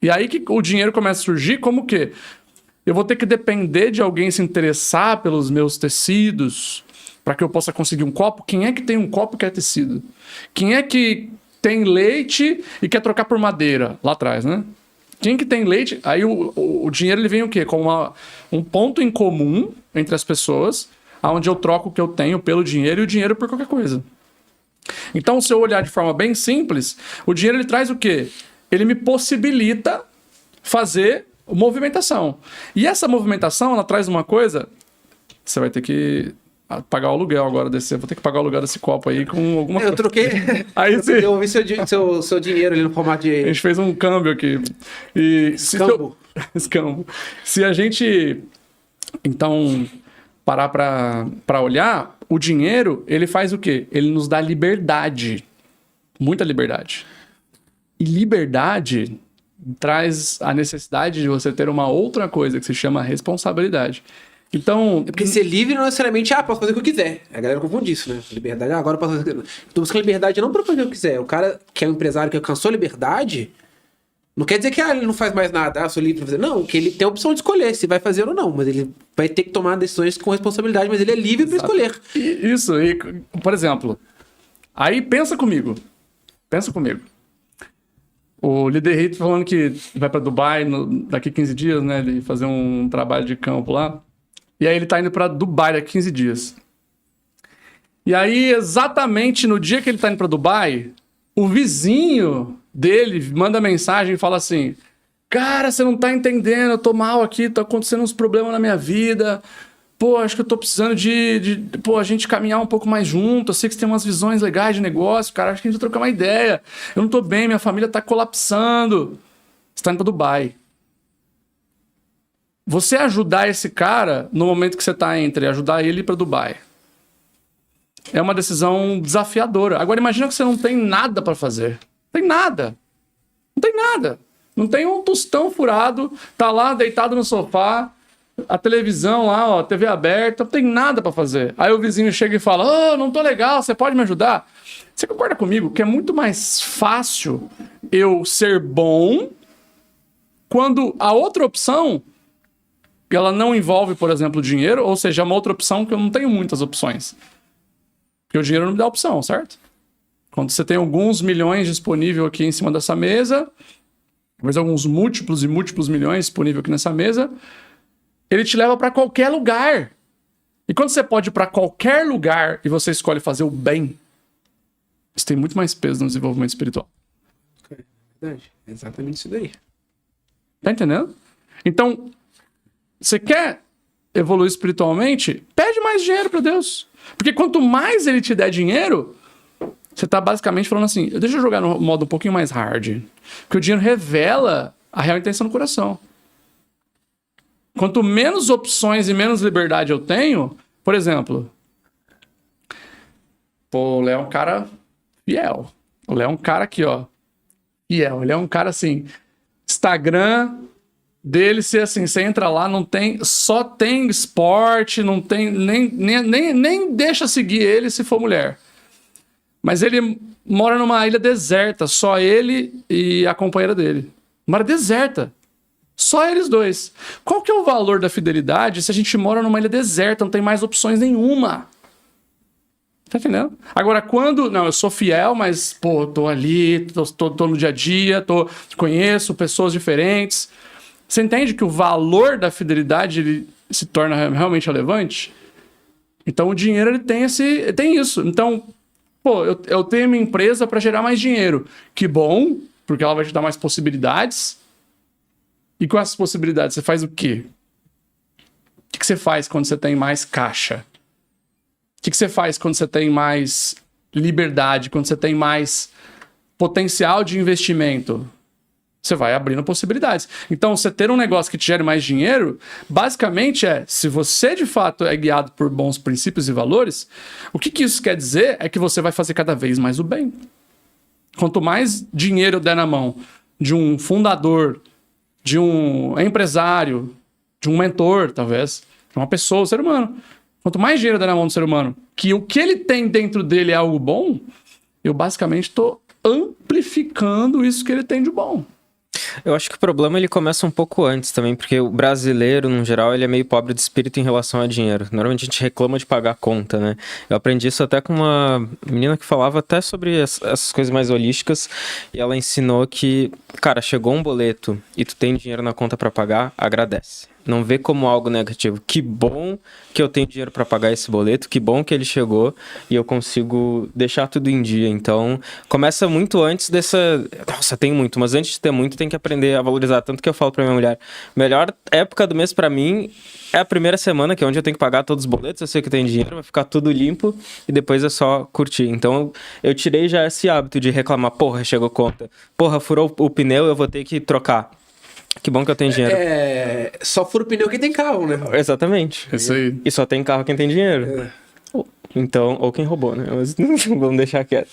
E aí que o dinheiro começa a surgir como o quê? Eu vou ter que depender de alguém se interessar pelos meus tecidos para que eu possa conseguir um copo. Quem é que tem um copo que é tecido? Quem é que tem leite e quer trocar por madeira? Lá atrás, né? Quem que tem leite... Aí o dinheiro ele vem o quê? Com um ponto em comum entre as pessoas, onde eu troco o que eu tenho pelo dinheiro e o dinheiro por qualquer coisa. Então, se eu olhar de forma bem simples, o dinheiro ele traz o quê? Ele me possibilita fazer movimentação. E essa movimentação, ela traz uma coisa... Você vai ter que... pagar o aluguel agora desse. Vou ter que pagar o aluguel desse copo aí com alguma coisa. Eu troquei. Aí sim. Eu vi seu dinheiro ali no formato de. A gente fez um câmbio aqui. Escambo. Escambo. Se a gente, então, parar para olhar, o dinheiro, ele faz o quê? Ele nos dá liberdade. Muita liberdade. E liberdade traz a necessidade de você ter uma outra coisa que se chama responsabilidade. Então... Porque ser livre não necessariamente, posso fazer o que eu quiser. A galera confunde isso, né? Liberdade, agora eu posso fazer o que eu quiser. Eu tô buscando liberdade não pra fazer o que eu quiser. O cara que é um empresário que alcançou liberdade, Não quer dizer que ele não faz mais nada, sou livre pra fazer. Não, que ele tem a opção de escolher se vai fazer ou não, mas ele vai ter que tomar decisões com responsabilidade, mas ele é livre para escolher. Isso, e, por exemplo, aí pensa comigo. O líder Hit falando que vai para Dubai daqui 15 dias, né? Ele fazer um trabalho de campo lá. E aí ele tá indo para Dubai daqui 15 dias. E aí, exatamente no dia que ele tá indo para Dubai, o vizinho dele manda mensagem e fala assim: cara, você não tá entendendo, eu tô mal aqui, tá acontecendo uns problemas na minha vida. Pô, acho que eu tô precisando pô, a gente caminhar um pouco mais junto. Eu sei que você tem umas visões legais de negócio, cara, acho que a gente vai trocar uma ideia. Eu não tô bem, minha família tá colapsando. Você tá indo pra Dubai. Você ajudar esse cara no momento que você tá entre ajudar ele e ir pra Dubai é uma decisão desafiadora. Agora imagina que você não tem nada pra fazer. Não tem nada. Não tem um tostão furado, tá lá deitado no sofá, a televisão lá, ó, TV aberta, não tem nada pra fazer. Aí o vizinho chega e fala: não tô legal, você pode me ajudar? Você concorda comigo que é muito mais fácil eu ser bom quando a outra opção ela não envolve, por exemplo, dinheiro, ou seja, é uma outra opção que eu não tenho muitas opções. Porque o dinheiro não me dá opção, certo? Quando você tem alguns milhões disponível aqui em cima dessa mesa, talvez alguns múltiplos e múltiplos milhões disponível aqui nessa mesa, ele te leva para qualquer lugar. E quando você pode ir para qualquer lugar e você escolhe fazer o bem, isso tem muito mais peso no desenvolvimento espiritual. É verdade. É exatamente isso daí. Tá entendendo? Então, você quer evoluir espiritualmente? Pede mais dinheiro para Deus. Porque quanto mais ele te der dinheiro, você tá basicamente falando assim: deixa eu jogar no modo um pouquinho mais hard. Porque o dinheiro revela a real intenção do coração. Quanto menos opções e menos liberdade eu tenho, por exemplo, o Léo é um cara fiel. O Léo é um cara aqui, ó, fiel. Ele é um cara assim, Instagram dele ser assim, você entra lá, não tem, só tem esporte, não tem, nem deixa seguir ele se for mulher. Mas ele mora numa ilha deserta, só ele e a companheira dele. Uma ilha deserta. Só eles dois. Qual que é o valor da fidelidade se a gente mora numa ilha deserta, não tem mais opções nenhuma? Tá entendendo? Agora, quando... Não, eu sou fiel, mas, pô, tô ali, tô no dia a dia, conheço pessoas diferentes. Você entende que o valor da fidelidade ele se torna realmente relevante? Então, o dinheiro, ele tem isso. Então, pô, eu tenho minha empresa para gerar mais dinheiro. Que bom, porque ela vai te dar mais possibilidades. E com essas possibilidades, você faz o quê? O que você faz quando você tem mais caixa? O que você faz quando você tem mais liberdade, quando você tem mais potencial de investimento? Você vai abrindo possibilidades. Então, você ter um negócio que te gere mais dinheiro, basicamente se você de fato é guiado por bons princípios e valores, o que isso quer dizer é que você vai fazer cada vez mais o bem. Quanto mais dinheiro der na mão de um fundador, de um empresário, de um mentor, talvez, de uma pessoa, um ser humano. Quanto mais dinheiro der na mão do ser humano, que o que ele tem dentro dele é algo bom, eu basicamente estou amplificando isso que ele tem de bom. Eu acho que o problema ele começa um pouco antes também, porque o brasileiro, no geral, ele é meio pobre de espírito em relação a dinheiro. Normalmente a gente reclama de pagar a conta, né? Eu aprendi isso até com uma menina que falava até sobre essas coisas mais holísticas, e ela ensinou que, cara, chegou um boleto e tu tem dinheiro na conta pra pagar, agradece. Não vê como algo negativo. Que bom que eu tenho dinheiro para pagar esse boleto, que bom que ele chegou e eu consigo deixar tudo em dia. Então, começa muito antes dessa... Nossa, tem muito, mas antes de ter muito, tem que aprender a valorizar. Tanto que eu falo pra minha mulher, melhor época do mês para mim é a primeira semana, que é onde eu tenho que pagar todos os boletos, eu sei que eu tenho dinheiro, vai ficar tudo limpo e depois é só curtir. Então, eu tirei já esse hábito de reclamar, porra, chegou conta. Porra, furou o pneu, eu vou ter que trocar. Que bom que eu tenho dinheiro. Só fura o pneu quem tem carro, né? Exatamente. Isso aí. E só tem carro quem tem dinheiro. Então, ou quem roubou, né? Mas vamos deixar quieto.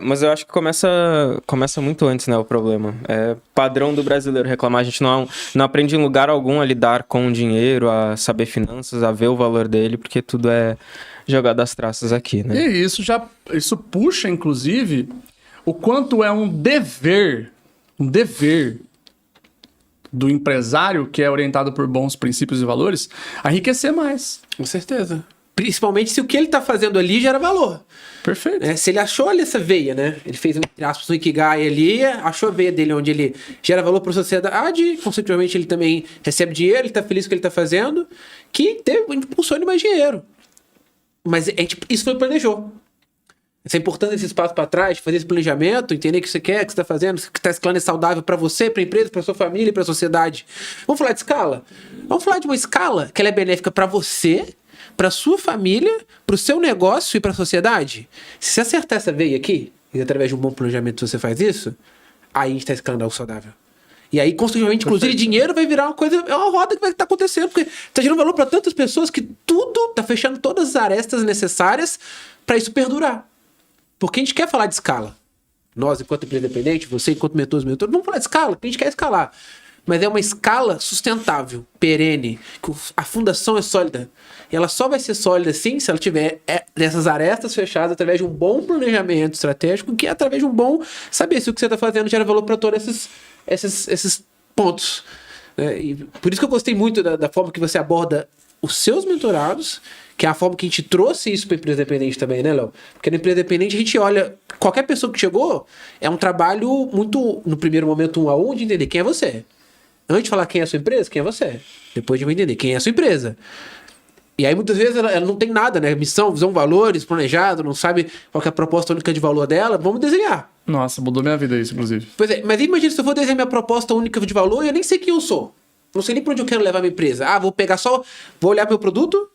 Mas eu acho que começa muito antes, né, o problema. É padrão do brasileiro reclamar. A gente não aprende em lugar algum a lidar com o dinheiro, a saber finanças, a ver o valor dele, porque tudo é jogado às traças aqui, né? E isso puxa, inclusive, o quanto é um dever um dever do empresário, que é orientado por bons princípios e valores, a enriquecer mais. Com certeza. Principalmente se o que ele tá fazendo ali gera valor. Perfeito. Né? Se ele achou ali essa veia, né? Ele fez, entre aspas, um Ikigai ali, achou a veia dele onde ele gera valor para a sociedade, consequentemente ele também recebe dinheiro, ele tá feliz com o que ele tá fazendo, que impulsiona mais dinheiro. Mas isso não planejou. Essa importância desse espaço para trás, fazer esse planejamento, entender o que você quer, o que você está fazendo, que esse plano é saudável para você, para a empresa, para sua família e para a sociedade. Vamos falar de escala? Vamos falar de uma escala que ela é benéfica para você, para sua família, para o seu negócio e para a sociedade. Se você acertar essa veia aqui, e através de um bom planejamento você faz isso, aí a gente está escalando algo saudável. E aí, constantemente, inclusive, dinheiro vai virar uma coisa, é uma roda que vai estar acontecendo, porque está gerando valor para tantas pessoas que tudo está fechando todas as arestas necessárias para isso perdurar. Porque a gente quer falar de escala. Nós, enquanto empresa independente, você, enquanto mentores, vamos falar de escala, porque a gente quer escalar. Mas é uma escala sustentável, perene, que a fundação é sólida. E ela só vai ser sólida, sim, se ela tiver essas arestas fechadas através de um bom planejamento estratégico, que é através de um bom saber se o que você está fazendo gera valor para todos esses pontos. E por isso que eu gostei muito da forma que você aborda os seus mentorados, que é a forma que a gente trouxe isso para a empresa independente também, né, Léo? Porque na empresa independente a gente olha, qualquer pessoa que chegou, é um trabalho muito, no primeiro momento, 1 a 1, de entender quem é você. Antes de falar quem é a sua empresa, quem é você. Depois de entender quem é a sua empresa. E aí, muitas vezes, ela não tem nada, né? Missão, visão, valores, planejado, não sabe qual que é a proposta única de valor dela. Vamos desenhar. Nossa, mudou minha vida isso, inclusive. Pois é, mas imagina se eu for desenhar minha proposta única de valor e eu nem sei quem eu sou. Não sei nem pra onde eu quero levar a minha empresa. Ah, vou pegar só, vou olhar meu produto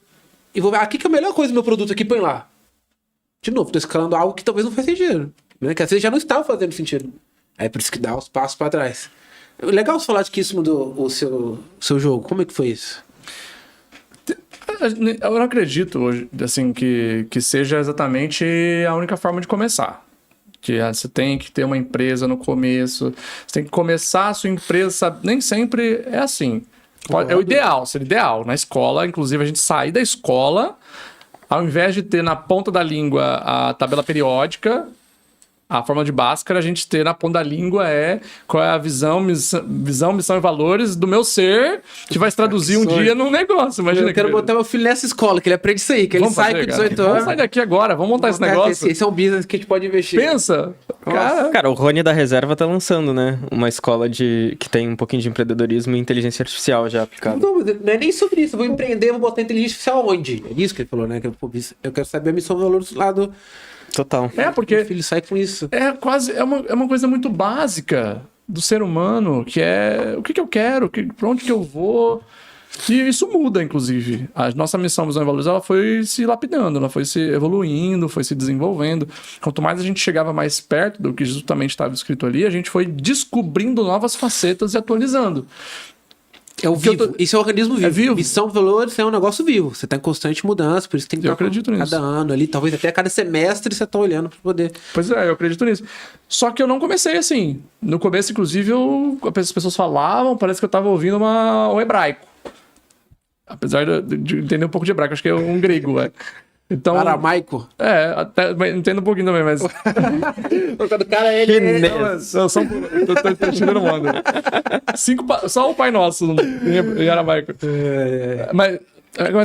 e vou ver, o que é a melhor coisa do meu produto aqui, põe lá. De novo, tô escalando algo que talvez não faz sentido. Né? Que às vezes já não estava fazendo sentido. Aí é por isso que dá os passos pra trás. Legal você falar de que isso mudou o seu jogo. Como é que foi isso? Eu não acredito hoje, assim, que seja exatamente a única forma de começar. Que você tem que ter uma empresa no começo, você tem que começar a sua empresa, sabe? Nem sempre é assim. É o ideal, seria ideal. Na escola, inclusive, a gente sair da escola, ao invés de ter na ponta da língua a tabela periódica, a forma de Bhaskara, a gente ter na ponta da língua qual é a visão, missão e valores do meu ser, que vai se traduzir um dia num negócio. Imagina, eu quero botar meu filho nessa escola, que ele aprende isso aí, que ele sai com 18 anos. Vamos sair daqui agora, vamos montar esse negócio. Esse é um business que a gente pode investir. Pensa! Cara, o Rony da Reserva tá lançando, né? Uma escola que tem um pouquinho de empreendedorismo e inteligência artificial já aplicada. Não é nem sobre isso. Eu vou empreender, vou botar inteligência artificial onde? É isso que ele falou, né? Eu quero saber a missão e valores do lado. Total. Porque meu filho sai com isso. É uma coisa muito básica do ser humano, que é o que eu quero, pra onde que eu vou. E isso muda, inclusive. A nossa missão, visão e valores, ela foi se lapidando, ela foi se evoluindo, foi se desenvolvendo. Quanto mais a gente chegava mais perto do que justamente estava escrito ali, a gente foi descobrindo novas facetas e atualizando. É o vivo. Isso é um organismo vivo. É vivo. Missão, valores é um negócio vivo. Você tá em constante mudança, por isso tem que Eu acredito nisso. Cada ano ali, talvez até cada semestre você tá olhando para poder. Pois é, eu acredito nisso. Só que eu não comecei assim. No começo, inclusive, as pessoas falavam, parece que eu tava ouvindo um hebraico. Apesar de entender um pouco de hebraico, acho que é um grego, Então, aramaico? Até entendo um pouquinho também, mas... Quando o cara ele... Tô tirando onda. Só o Pai Nosso em aramaico. Mas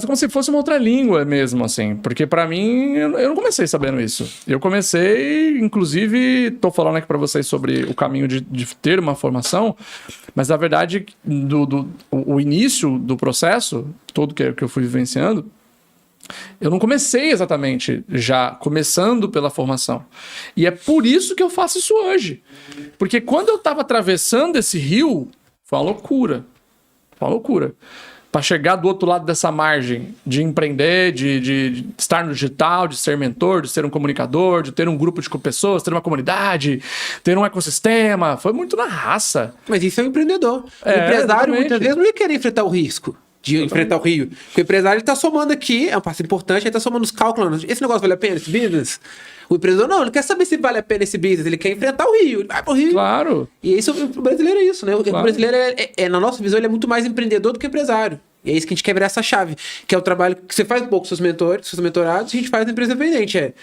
como se fosse uma outra língua mesmo, assim. Porque pra mim, eu não comecei sabendo isso. Eu comecei, inclusive, tô falando aqui pra vocês sobre o caminho de ter uma formação, mas na verdade, o início do processo, todo que eu fui vivenciando, eu não comecei exatamente já começando pela formação. E é por isso que eu faço isso hoje. Porque quando eu estava atravessando esse rio, foi uma loucura. Foi uma loucura. Para chegar do outro lado dessa margem de empreender, de estar no digital, de ser mentor, de ser um comunicador, de ter um grupo de pessoas, ter uma comunidade, ter um ecossistema. Foi muito na raça. Mas isso é um empreendedor. O empresário, exatamente. muitas vezes, não ia querer enfrentar o risco de enfrentar o rio. Porque o empresário está somando aqui, é um passo importante, ele está somando os cálculos. Esse negócio vale a pena, esse business? O empreendedor não, ele quer saber se vale a pena esse business, ele quer enfrentar o rio, ele vai pro rio. Claro. E isso, o brasileiro é isso, né? O brasileiro, na nossa visão, ele é muito mais empreendedor do que empresário. E é isso que a gente quer virar essa chave, que é o trabalho que você faz um pouco com seus mentores, seus mentorados, e a gente faz na empresa independente.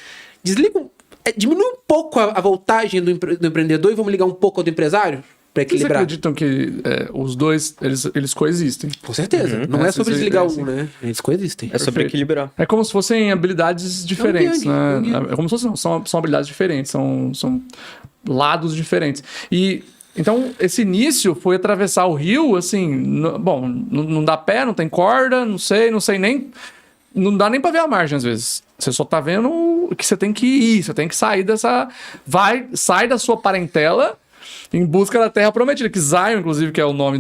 Diminui um pouco a voltagem do empreendedor e vamos ligar um pouco ao do empresário? Vocês equilibrar. acreditam que os dois, eles coexistem? Com certeza. Não é sobre Vocês- desligar assim, um, né? Eles coexistem. É sobre Perfeito. equilibrar. É como se fossem habilidades diferentes, Yang, né? Yang. É como se fossem, não, são habilidades diferentes, são lados diferentes. E então esse início foi atravessar o rio, assim, bom, não dá pé, não tem corda, não sei nem, não dá nem pra ver a margem às vezes. Você só tá vendo que você tem que ir, você tem que sair sai da sua parentela em busca da Terra Prometida, que Zion, inclusive, que é o nome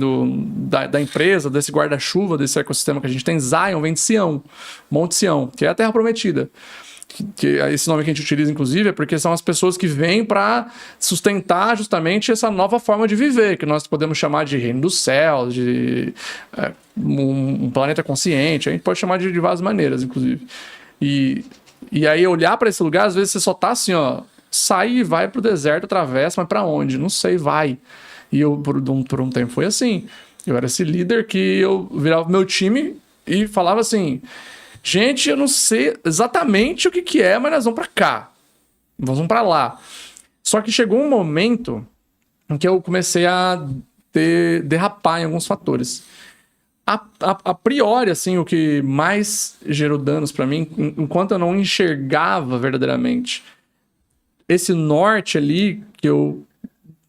da empresa, desse guarda-chuva, desse ecossistema que a gente tem, Zion vem de Sião, Monte Sião, que é a Terra Prometida. Que esse nome que a gente utiliza, inclusive, é porque são as pessoas que vêm para sustentar justamente essa nova forma de viver, que nós podemos chamar de reino dos céus, de um planeta consciente, a gente pode chamar de várias maneiras, inclusive. E aí olhar para esse lugar, às vezes você só tá assim, ó, sai e vai pro deserto, atravessa, mas para onde? Não sei, vai. E eu, por um tempo, foi assim. Eu era esse líder que eu virava pro meu time e falava assim: gente, eu não sei exatamente o que é, mas nós vamos pra cá. Nós vamos pra lá. Só que chegou um momento em que eu comecei a derrapar em alguns fatores. A priori, assim, o que mais gerou danos pra mim, enquanto eu não enxergava verdadeiramente esse norte ali, que eu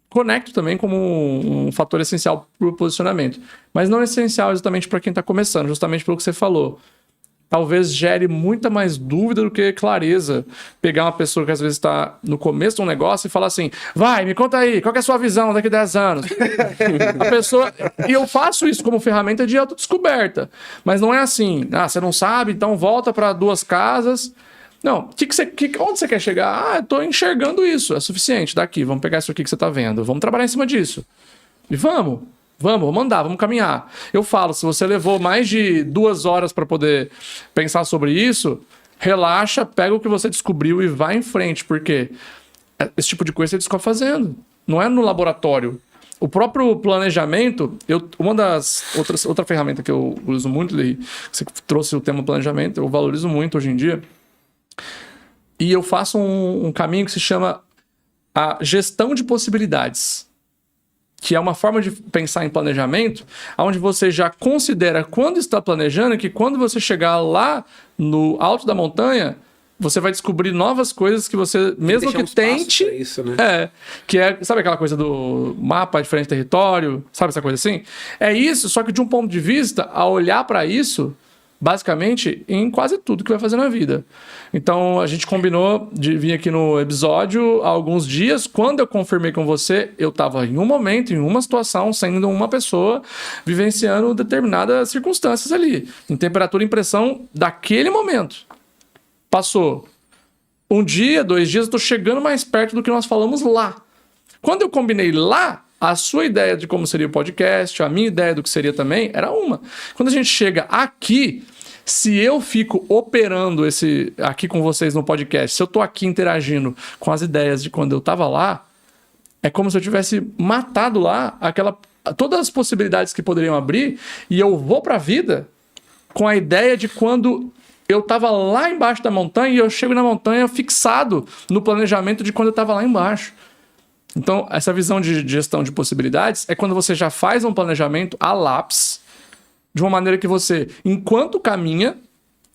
conecto também como um fator essencial pro posicionamento. Mas não essencial exatamente para quem tá começando, justamente pelo que você falou. Talvez gere muita mais dúvida do que clareza. Pegar uma pessoa que às vezes está no começo de um negócio e falar assim: vai, me conta aí, qual que é a sua visão daqui a 10 anos? A pessoa... E eu faço isso como ferramenta de autodescoberta. Mas não é assim: você não sabe, então volta para 2 casas. Não, onde você quer chegar? Eu tô enxergando isso, é suficiente. Daqui, vamos pegar isso aqui que você tá vendo, vamos trabalhar em cima disso. E vamos andar, vamos caminhar. Eu falo, se você levou mais de 2 horas para poder pensar sobre isso, relaxa, pega o que você descobriu e vai em frente, porque esse tipo de coisa você descobre fazendo, não é no laboratório. O próprio planejamento, outra ferramenta que eu uso muito, você trouxe o tema planejamento, eu valorizo muito hoje em dia, e eu faço um caminho que se chama a gestão de possibilidades, que é uma forma de pensar em planejamento, onde você já considera quando está planejando que quando você chegar lá no alto da montanha, você vai descobrir novas coisas que você, mesmo que tente... Isso, né? Sabe aquela coisa do mapa de frente território? Sabe essa coisa assim? É isso, só que de um ponto de vista, a olhar para isso, basicamente, em quase tudo que vai fazer na vida. Então, a gente combinou de vir aqui no episódio há alguns dias. Quando eu confirmei com você, eu estava em um momento, em uma situação, sendo uma pessoa, vivenciando determinadas circunstâncias ali, em temperatura e pressão daquele momento. Passou 1 dia, 2 dias, eu estou chegando mais perto do que nós falamos lá. Quando eu combinei lá, a sua ideia de como seria o podcast, a minha ideia do que seria também, era uma. Quando a gente chega aqui, se eu fico operando aqui com vocês no podcast, se eu tô aqui interagindo com as ideias de quando eu tava lá, é como se eu tivesse matado lá todas as possibilidades que poderiam abrir, e eu vou pra vida com a ideia de quando eu tava lá embaixo da montanha e eu chego na montanha fixado no planejamento de quando eu tava lá embaixo. Então, essa visão de gestão de possibilidades é quando você já faz um planejamento a lápis, de uma maneira que você, enquanto caminha,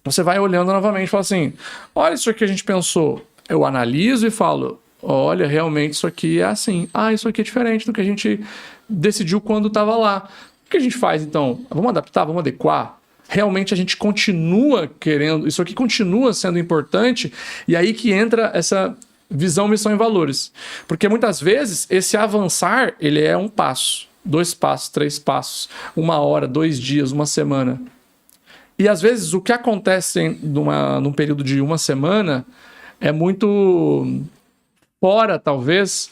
você vai olhando novamente e fala assim: olha isso aqui que a gente pensou. Eu analiso e falo: olha, realmente isso aqui é assim. Isso aqui é diferente do que a gente decidiu quando estava lá. O que a gente faz então? Vamos adaptar, vamos adequar? Realmente a gente continua querendo, isso aqui continua sendo importante, e aí que entra essa visão, missão e valores. Porque muitas vezes esse avançar, ele é 1 passo, 2 passos, 3 passos, 1 hora, 2 dias, 1 semana. E às vezes o que acontece num período de 1 semana é muito fora, talvez,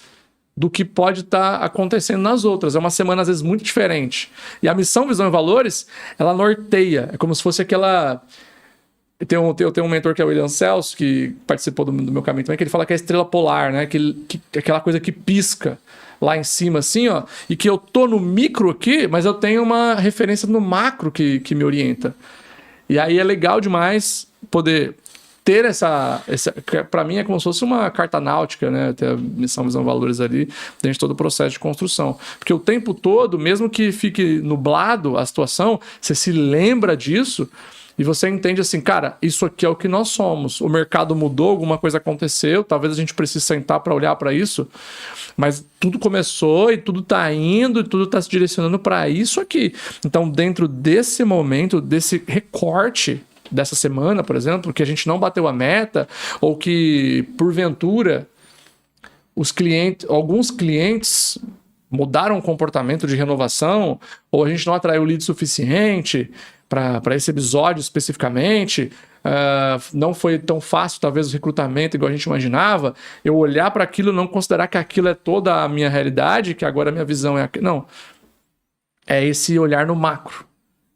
do que pode estar acontecendo nas outras. É uma semana, às vezes, muito diferente. E a missão, visão e valores, ela norteia. É como se fosse aquela... Eu tenho um mentor que é o William Celso, que participou do meu caminho também, que ele fala que é a estrela polar, né? Aquela coisa que pisca lá em cima, assim, ó. E que eu tô no micro aqui, mas eu tenho uma referência no macro que me orienta. E aí é legal demais poder ter essa para mim é como se fosse uma carta náutica, né? Ter a missão, visão, valores ali dentro de todo o processo de construção. Porque o tempo todo, mesmo que fique nublado a situação, você se lembra disso e você entende assim, cara, isso aqui é o que nós somos. O mercado mudou, alguma coisa aconteceu, talvez a gente precise sentar para olhar para isso, mas tudo começou e tudo tá indo e tudo tá se direcionando para isso aqui. Então, dentro desse momento, desse recorte dessa semana, por exemplo, que a gente não bateu a meta ou que, porventura, alguns clientes mudaram o comportamento de renovação ou a gente não atraiu lead suficiente para esse episódio especificamente, não foi tão fácil talvez o recrutamento igual a gente imaginava, eu olhar para aquilo e não considerar que aquilo é toda a minha realidade, que agora a minha visão é aquilo. Não. É esse olhar no macro.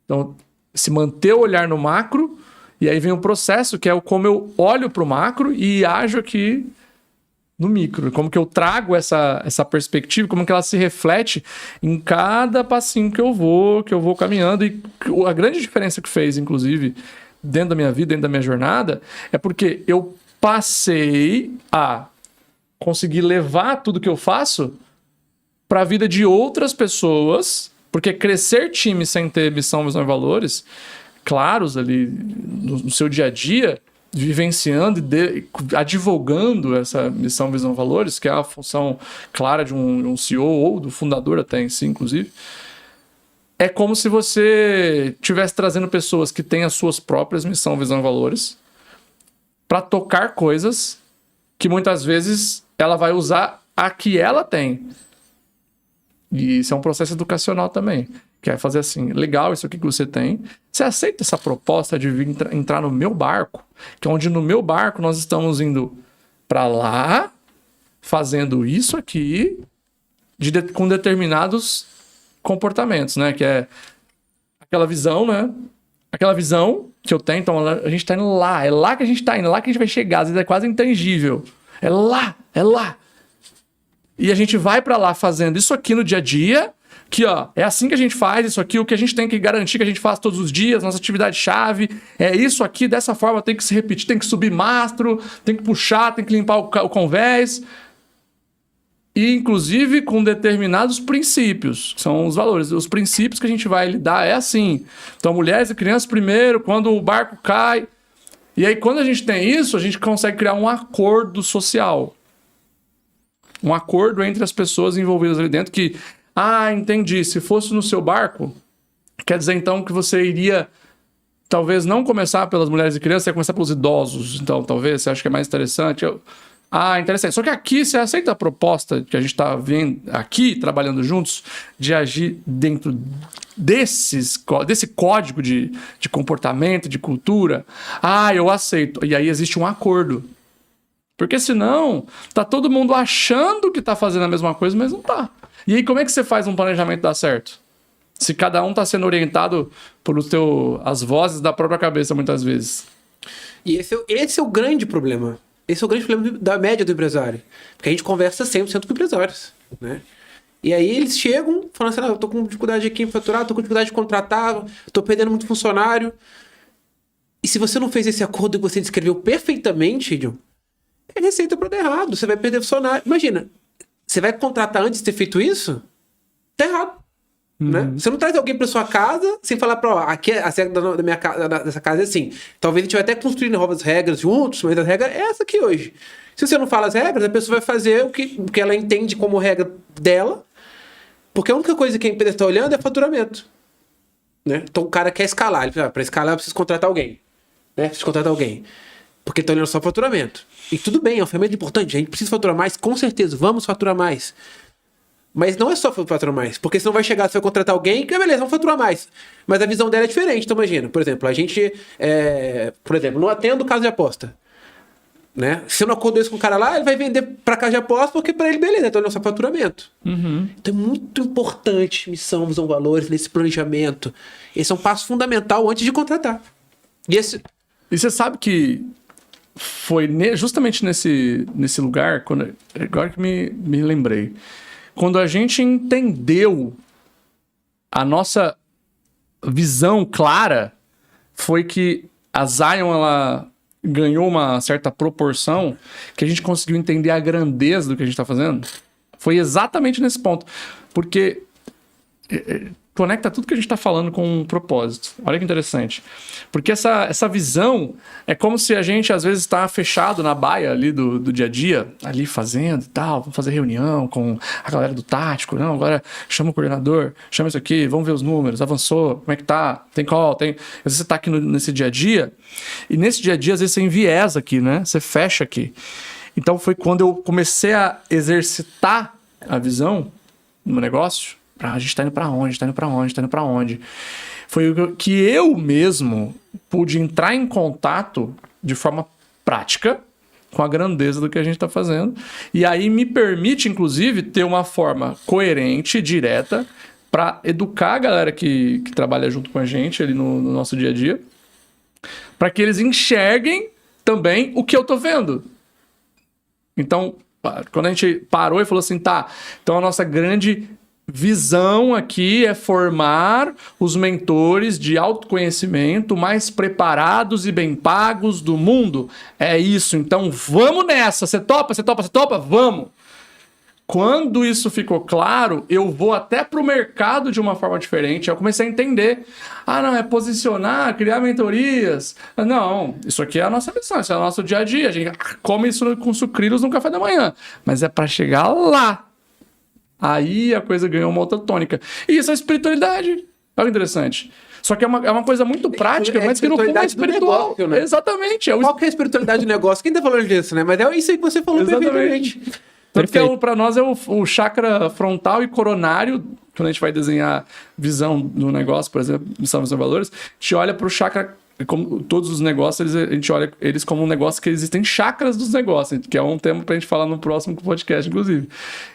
Então, se manter o olhar no macro, e aí vem um processo que é como eu olho para o macro e ajo aqui no micro, como que eu trago essa perspectiva, como que ela se reflete em cada passinho que eu vou caminhando. E a grande diferença que fez, inclusive, dentro da minha vida, dentro da minha jornada, é porque eu passei a conseguir levar tudo que eu faço para a vida de outras pessoas, porque crescer time sem ter missão, visão e valores claros ali no seu dia a dia, vivenciando e advogando essa missão, visão, valores, que é a função clara de um CEO ou do fundador até em si, inclusive, é como se você estivesse trazendo pessoas que têm as suas próprias missão, visão, valores para tocar coisas que muitas vezes ela vai usar a que ela tem. E isso é um processo educacional também. Que é fazer assim, legal, isso aqui que você tem. Você aceita essa proposta de vir entrar no meu barco? Que é onde no meu barco nós estamos indo para lá, fazendo isso aqui, com determinados comportamentos, né? Que é aquela visão, né? Aquela visão que eu tenho, então a gente tá indo lá, é lá que a gente tá indo, é lá que a gente vai chegar, às vezes é quase intangível. É lá, é lá. E a gente vai para lá fazendo isso aqui no dia a dia, que ó, é assim que a gente faz isso aqui, o que a gente tem que garantir que a gente faz todos os dias, nossa atividade-chave, é isso aqui, dessa forma tem que se repetir, tem que subir mastro, tem que puxar, tem que limpar o convés. E, inclusive, com determinados princípios, que são os valores. Os princípios que a gente vai lidar é assim. Então, mulheres e crianças primeiro, quando o barco cai. E aí, quando a gente tem isso, a gente consegue criar um acordo social. Um acordo entre as pessoas envolvidas ali dentro que, entendi, se fosse no seu barco, quer dizer, então, que você iria, talvez, não começar pelas mulheres e crianças, você ia começar pelos idosos. Então, talvez, você acha que é mais interessante... interessante. Só que aqui você aceita a proposta que a gente está vendo aqui, trabalhando juntos, de agir dentro desse código de comportamento, de cultura? Eu aceito. E aí existe um acordo. Porque senão, tá todo mundo achando que tá fazendo a mesma coisa, mas não tá. E aí como é que você faz um planejamento dar certo? Se cada um tá sendo orientado por as vozes da própria cabeça, muitas vezes. E esse é o grande problema. Esse é o grande problema da média do empresário. Porque a gente conversa 100% com empresários, né? E aí eles chegam falando assim, eu tô com dificuldade aqui em faturar, tô com dificuldade de contratar, tô perdendo muito funcionário. E se você não fez esse acordo que você descreveu perfeitamente, John, é receita para dar errado. Você vai perder funcionário. Imagina, você vai contratar antes de ter feito isso? Tá errado. Né? Você não traz alguém para sua casa sem falar aqui a regra da minha casa, dessa casa é assim. Talvez a gente vai até construir novas regras juntos, mas a regra é essa aqui hoje. Se você não fala as regras, a pessoa vai fazer o que ela entende como regra dela, porque a única coisa que a empresa está olhando é faturamento. Né? Então o cara quer escalar. Ele fala, para escalar eu preciso contratar alguém. Né? Preciso contratar alguém. Porque está olhando só faturamento. E tudo bem, é uma ferramenta importante. A gente precisa faturar mais, com certeza. Vamos faturar mais. Mas não é só faturar mais, porque senão vai chegar, você vai contratar alguém, que beleza, vamos faturar mais. Mas a visão dela é diferente, então imagina, por exemplo, a gente, não atendo casa de aposta. Né? Se eu não acordo isso com o cara lá, ele vai vender para casa de aposta, porque para ele, beleza, então ele é só faturamento. Então é muito importante missão, visão, valores, nesse planejamento. Esse é um passo fundamental antes de contratar. E você sabe que foi justamente nesse lugar, agora que me lembrei, quando a gente entendeu a nossa visão clara, foi que a Zion, ganhou uma certa proporção que a gente conseguiu entender a grandeza do que a gente está fazendo? Foi exatamente nesse ponto. Porque conecta tudo que a gente está falando com um propósito. Olha que interessante. Porque essa visão é como se a gente, às vezes, está fechado na baia ali do dia a dia, ali fazendo e tal, vamos fazer reunião com a galera do tático, não, agora chama o coordenador, chama isso aqui, vamos ver os números, avançou, como é que tá, tem call, tem... Às vezes você está aqui nesse dia a dia, e nesse dia a dia, às vezes você enviesa aqui, né? Você fecha aqui. Então foi quando eu comecei a exercitar a visão no negócio. A gente tá indo pra onde, tá indo pra onde, tá indo pra onde. Foi o que eu mesmo pude entrar em contato de forma prática com a grandeza do que a gente tá fazendo. E aí me permite, inclusive, ter uma forma coerente, direta, para educar a galera que trabalha junto com a gente ali no nosso dia a dia, para que eles enxerguem também o que eu tô vendo. Então, quando a gente parou e falou assim, tá, então a nossa grande visão aqui é formar os mentores de autoconhecimento mais preparados e bem pagos do mundo. É isso, então vamos nessa. Você topa? Você topa? Você topa? Vamos! Quando isso ficou claro, eu vou até para o mercado de uma forma diferente. Eu comecei a entender. Ah, não, é posicionar, criar mentorias. Não, isso aqui é a nossa missão, isso é o nosso dia a dia. A gente come isso com sucrilhos no café da manhã. Mas é para chegar lá. Aí a coisa ganhou uma outra tônica. E isso é espiritualidade. Olha que interessante. Só que é uma coisa muito prática, mas que no fundo é espiritual. Negócio, né? Exatamente. Qual que é a espiritualidade do negócio? Quem tá falando disso, né? Mas é isso aí que você falou perfeitamente. Tanto que para nós é o chakra frontal e coronário. Quando a gente vai desenhar visão do negócio, por exemplo, missão, visão, valores, a gente olha para o chakra. Como todos os negócios, a gente olha eles como um negócio que existem chakras dos negócios, que é um tema pra gente falar no próximo podcast, inclusive.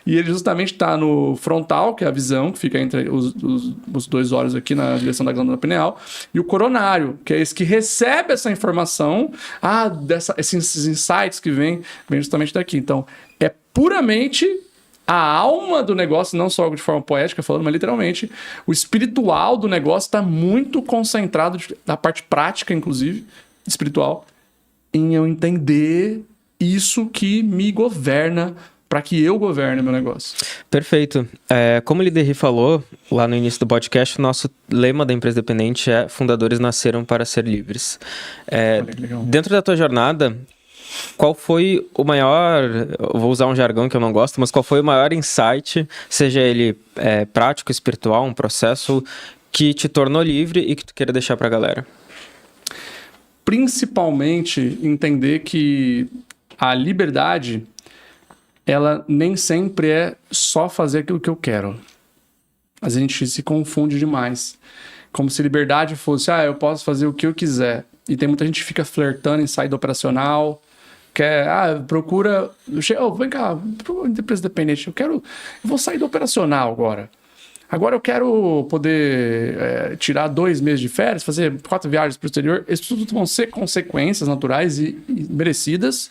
E ele justamente está no frontal, que é a visão, que fica entre os dois olhos aqui na direção da glândula pineal, e o coronário, que é esse que recebe essa informação, esses insights que vem justamente daqui. Então, é puramente a alma do negócio, não só de forma poética falando, mas literalmente, o espiritual do negócio está muito concentrado, na parte prática, inclusive, espiritual, em eu entender isso que me governa, para que eu governe meu negócio. Perfeito. Como o Líder falou lá no início do podcast, o nosso lema da empresa dependente é fundadores nasceram para ser livres. Olha que legal. Dentro da tua jornada, qual foi o maior, vou usar um jargão que eu não gosto, mas qual foi o maior insight, seja ele prático, espiritual, um processo que te tornou livre e que tu queira deixar pra galera? Principalmente entender que a liberdade, ela nem sempre é só fazer aquilo que eu quero. A gente se confunde demais. Como se liberdade fosse, eu posso fazer o que eu quiser. E tem muita gente que fica flertando em saída operacional, procura... vem cá, empresa dependente, eu vou sair do operacional agora. Agora eu quero poder tirar 2 meses de férias, fazer 4 viagens para o exterior. Isso tudo vão ser consequências naturais e merecidas.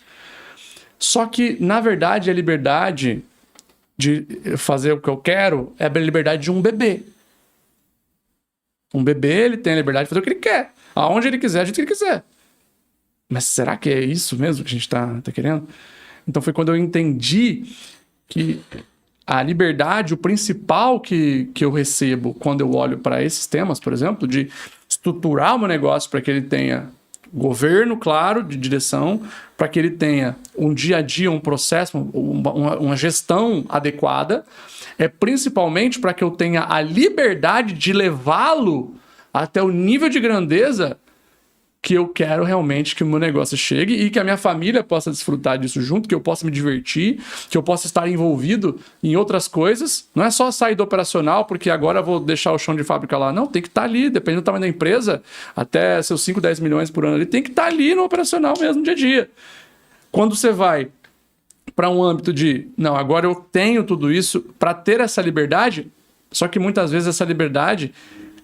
Só que, na verdade, a liberdade de fazer o que eu quero é a liberdade de um bebê. Um bebê, ele tem a liberdade de fazer o que ele quer. Aonde ele quiser, do jeito que ele quiser. Mas será que é isso mesmo que a gente está querendo? Então foi quando eu entendi que a liberdade, o principal que eu recebo quando eu olho para esses temas, por exemplo, de estruturar o meu negócio para que ele tenha governo, claro, de direção, para que ele tenha um dia a dia, um processo, uma gestão adequada, é principalmente para que eu tenha a liberdade de levá-lo até o nível de grandeza que eu quero realmente que o meu negócio chegue e que a minha família possa desfrutar disso junto, que eu possa me divertir, que eu possa estar envolvido em outras coisas. Não é só sair do operacional, porque agora eu vou deixar o chão de fábrica lá. Não, tem que estar ali, dependendo do tamanho da empresa, até seus 5, 10 milhões por ano ali, tem que estar ali no operacional mesmo, no dia a dia. Quando você vai para um âmbito de, não, agora eu tenho tudo isso para ter essa liberdade, só que muitas vezes essa liberdade,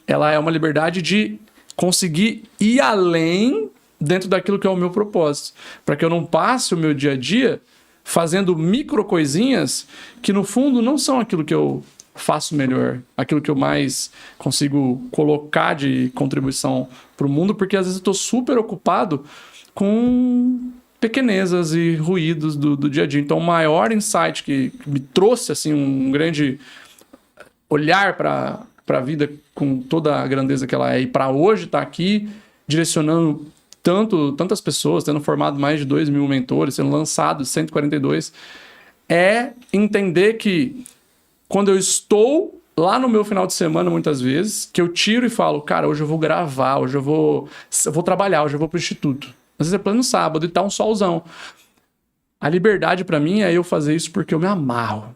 ela é uma liberdade de conseguir ir além dentro daquilo que é o meu propósito, para que eu não passe o meu dia a dia fazendo micro coisinhas que no fundo não são aquilo que eu faço melhor, aquilo que eu mais consigo colocar de contribuição para o mundo, porque às vezes eu estou super ocupado com pequenezas e ruídos do dia a dia. Então, o maior insight que me trouxe assim, um grande olhar para a vida com toda a grandeza que ela é, e para hoje estar aqui direcionando tantas pessoas, tendo formado mais de 2.000 mentores, sendo lançado 142, é entender que quando eu estou lá no meu final de semana, muitas vezes, que eu tiro e falo, cara, hoje eu vou gravar, hoje eu vou trabalhar, hoje eu vou pro instituto. Às vezes é plano sábado e tá um solzão. A liberdade pra mim é eu fazer isso porque eu me amarro.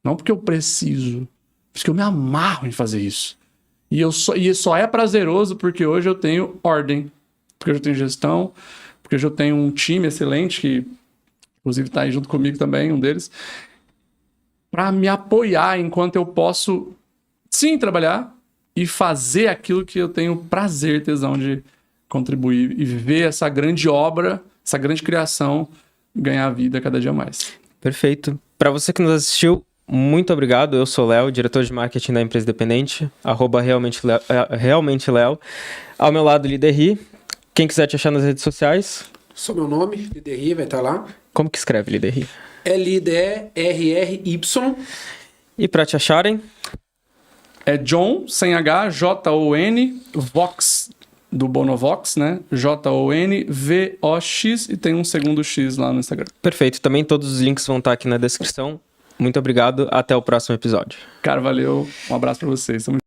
Não porque eu preciso, porque eu me amarro em fazer isso. E só é prazeroso porque hoje eu tenho ordem, porque hoje eu tenho gestão, porque hoje eu tenho um time excelente, que inclusive tá aí junto comigo também, um deles, para me apoiar enquanto eu posso, sim, trabalhar e fazer aquilo que eu tenho prazer, tesão de contribuir e ver essa grande obra, essa grande criação ganhar vida cada dia mais. Perfeito. Para você que nos assistiu, muito obrigado. Eu sou o Léo, diretor de marketing da empresa independente, @realmente Léo. Ao meu lado, Liderri. Quem quiser te achar nas redes sociais... Só meu nome, Liderri, vai estar lá. Como que escreve Liderri? LIDERRY. E para te acharem? É John, sem H, Jon, Vox, do Bonovox, né? JONVOX, e tem um segundo X lá no Instagram. Perfeito. Também todos os links vão estar aqui na descrição. Muito obrigado. Até o próximo episódio. Cara, valeu. Um abraço pra vocês. Tamo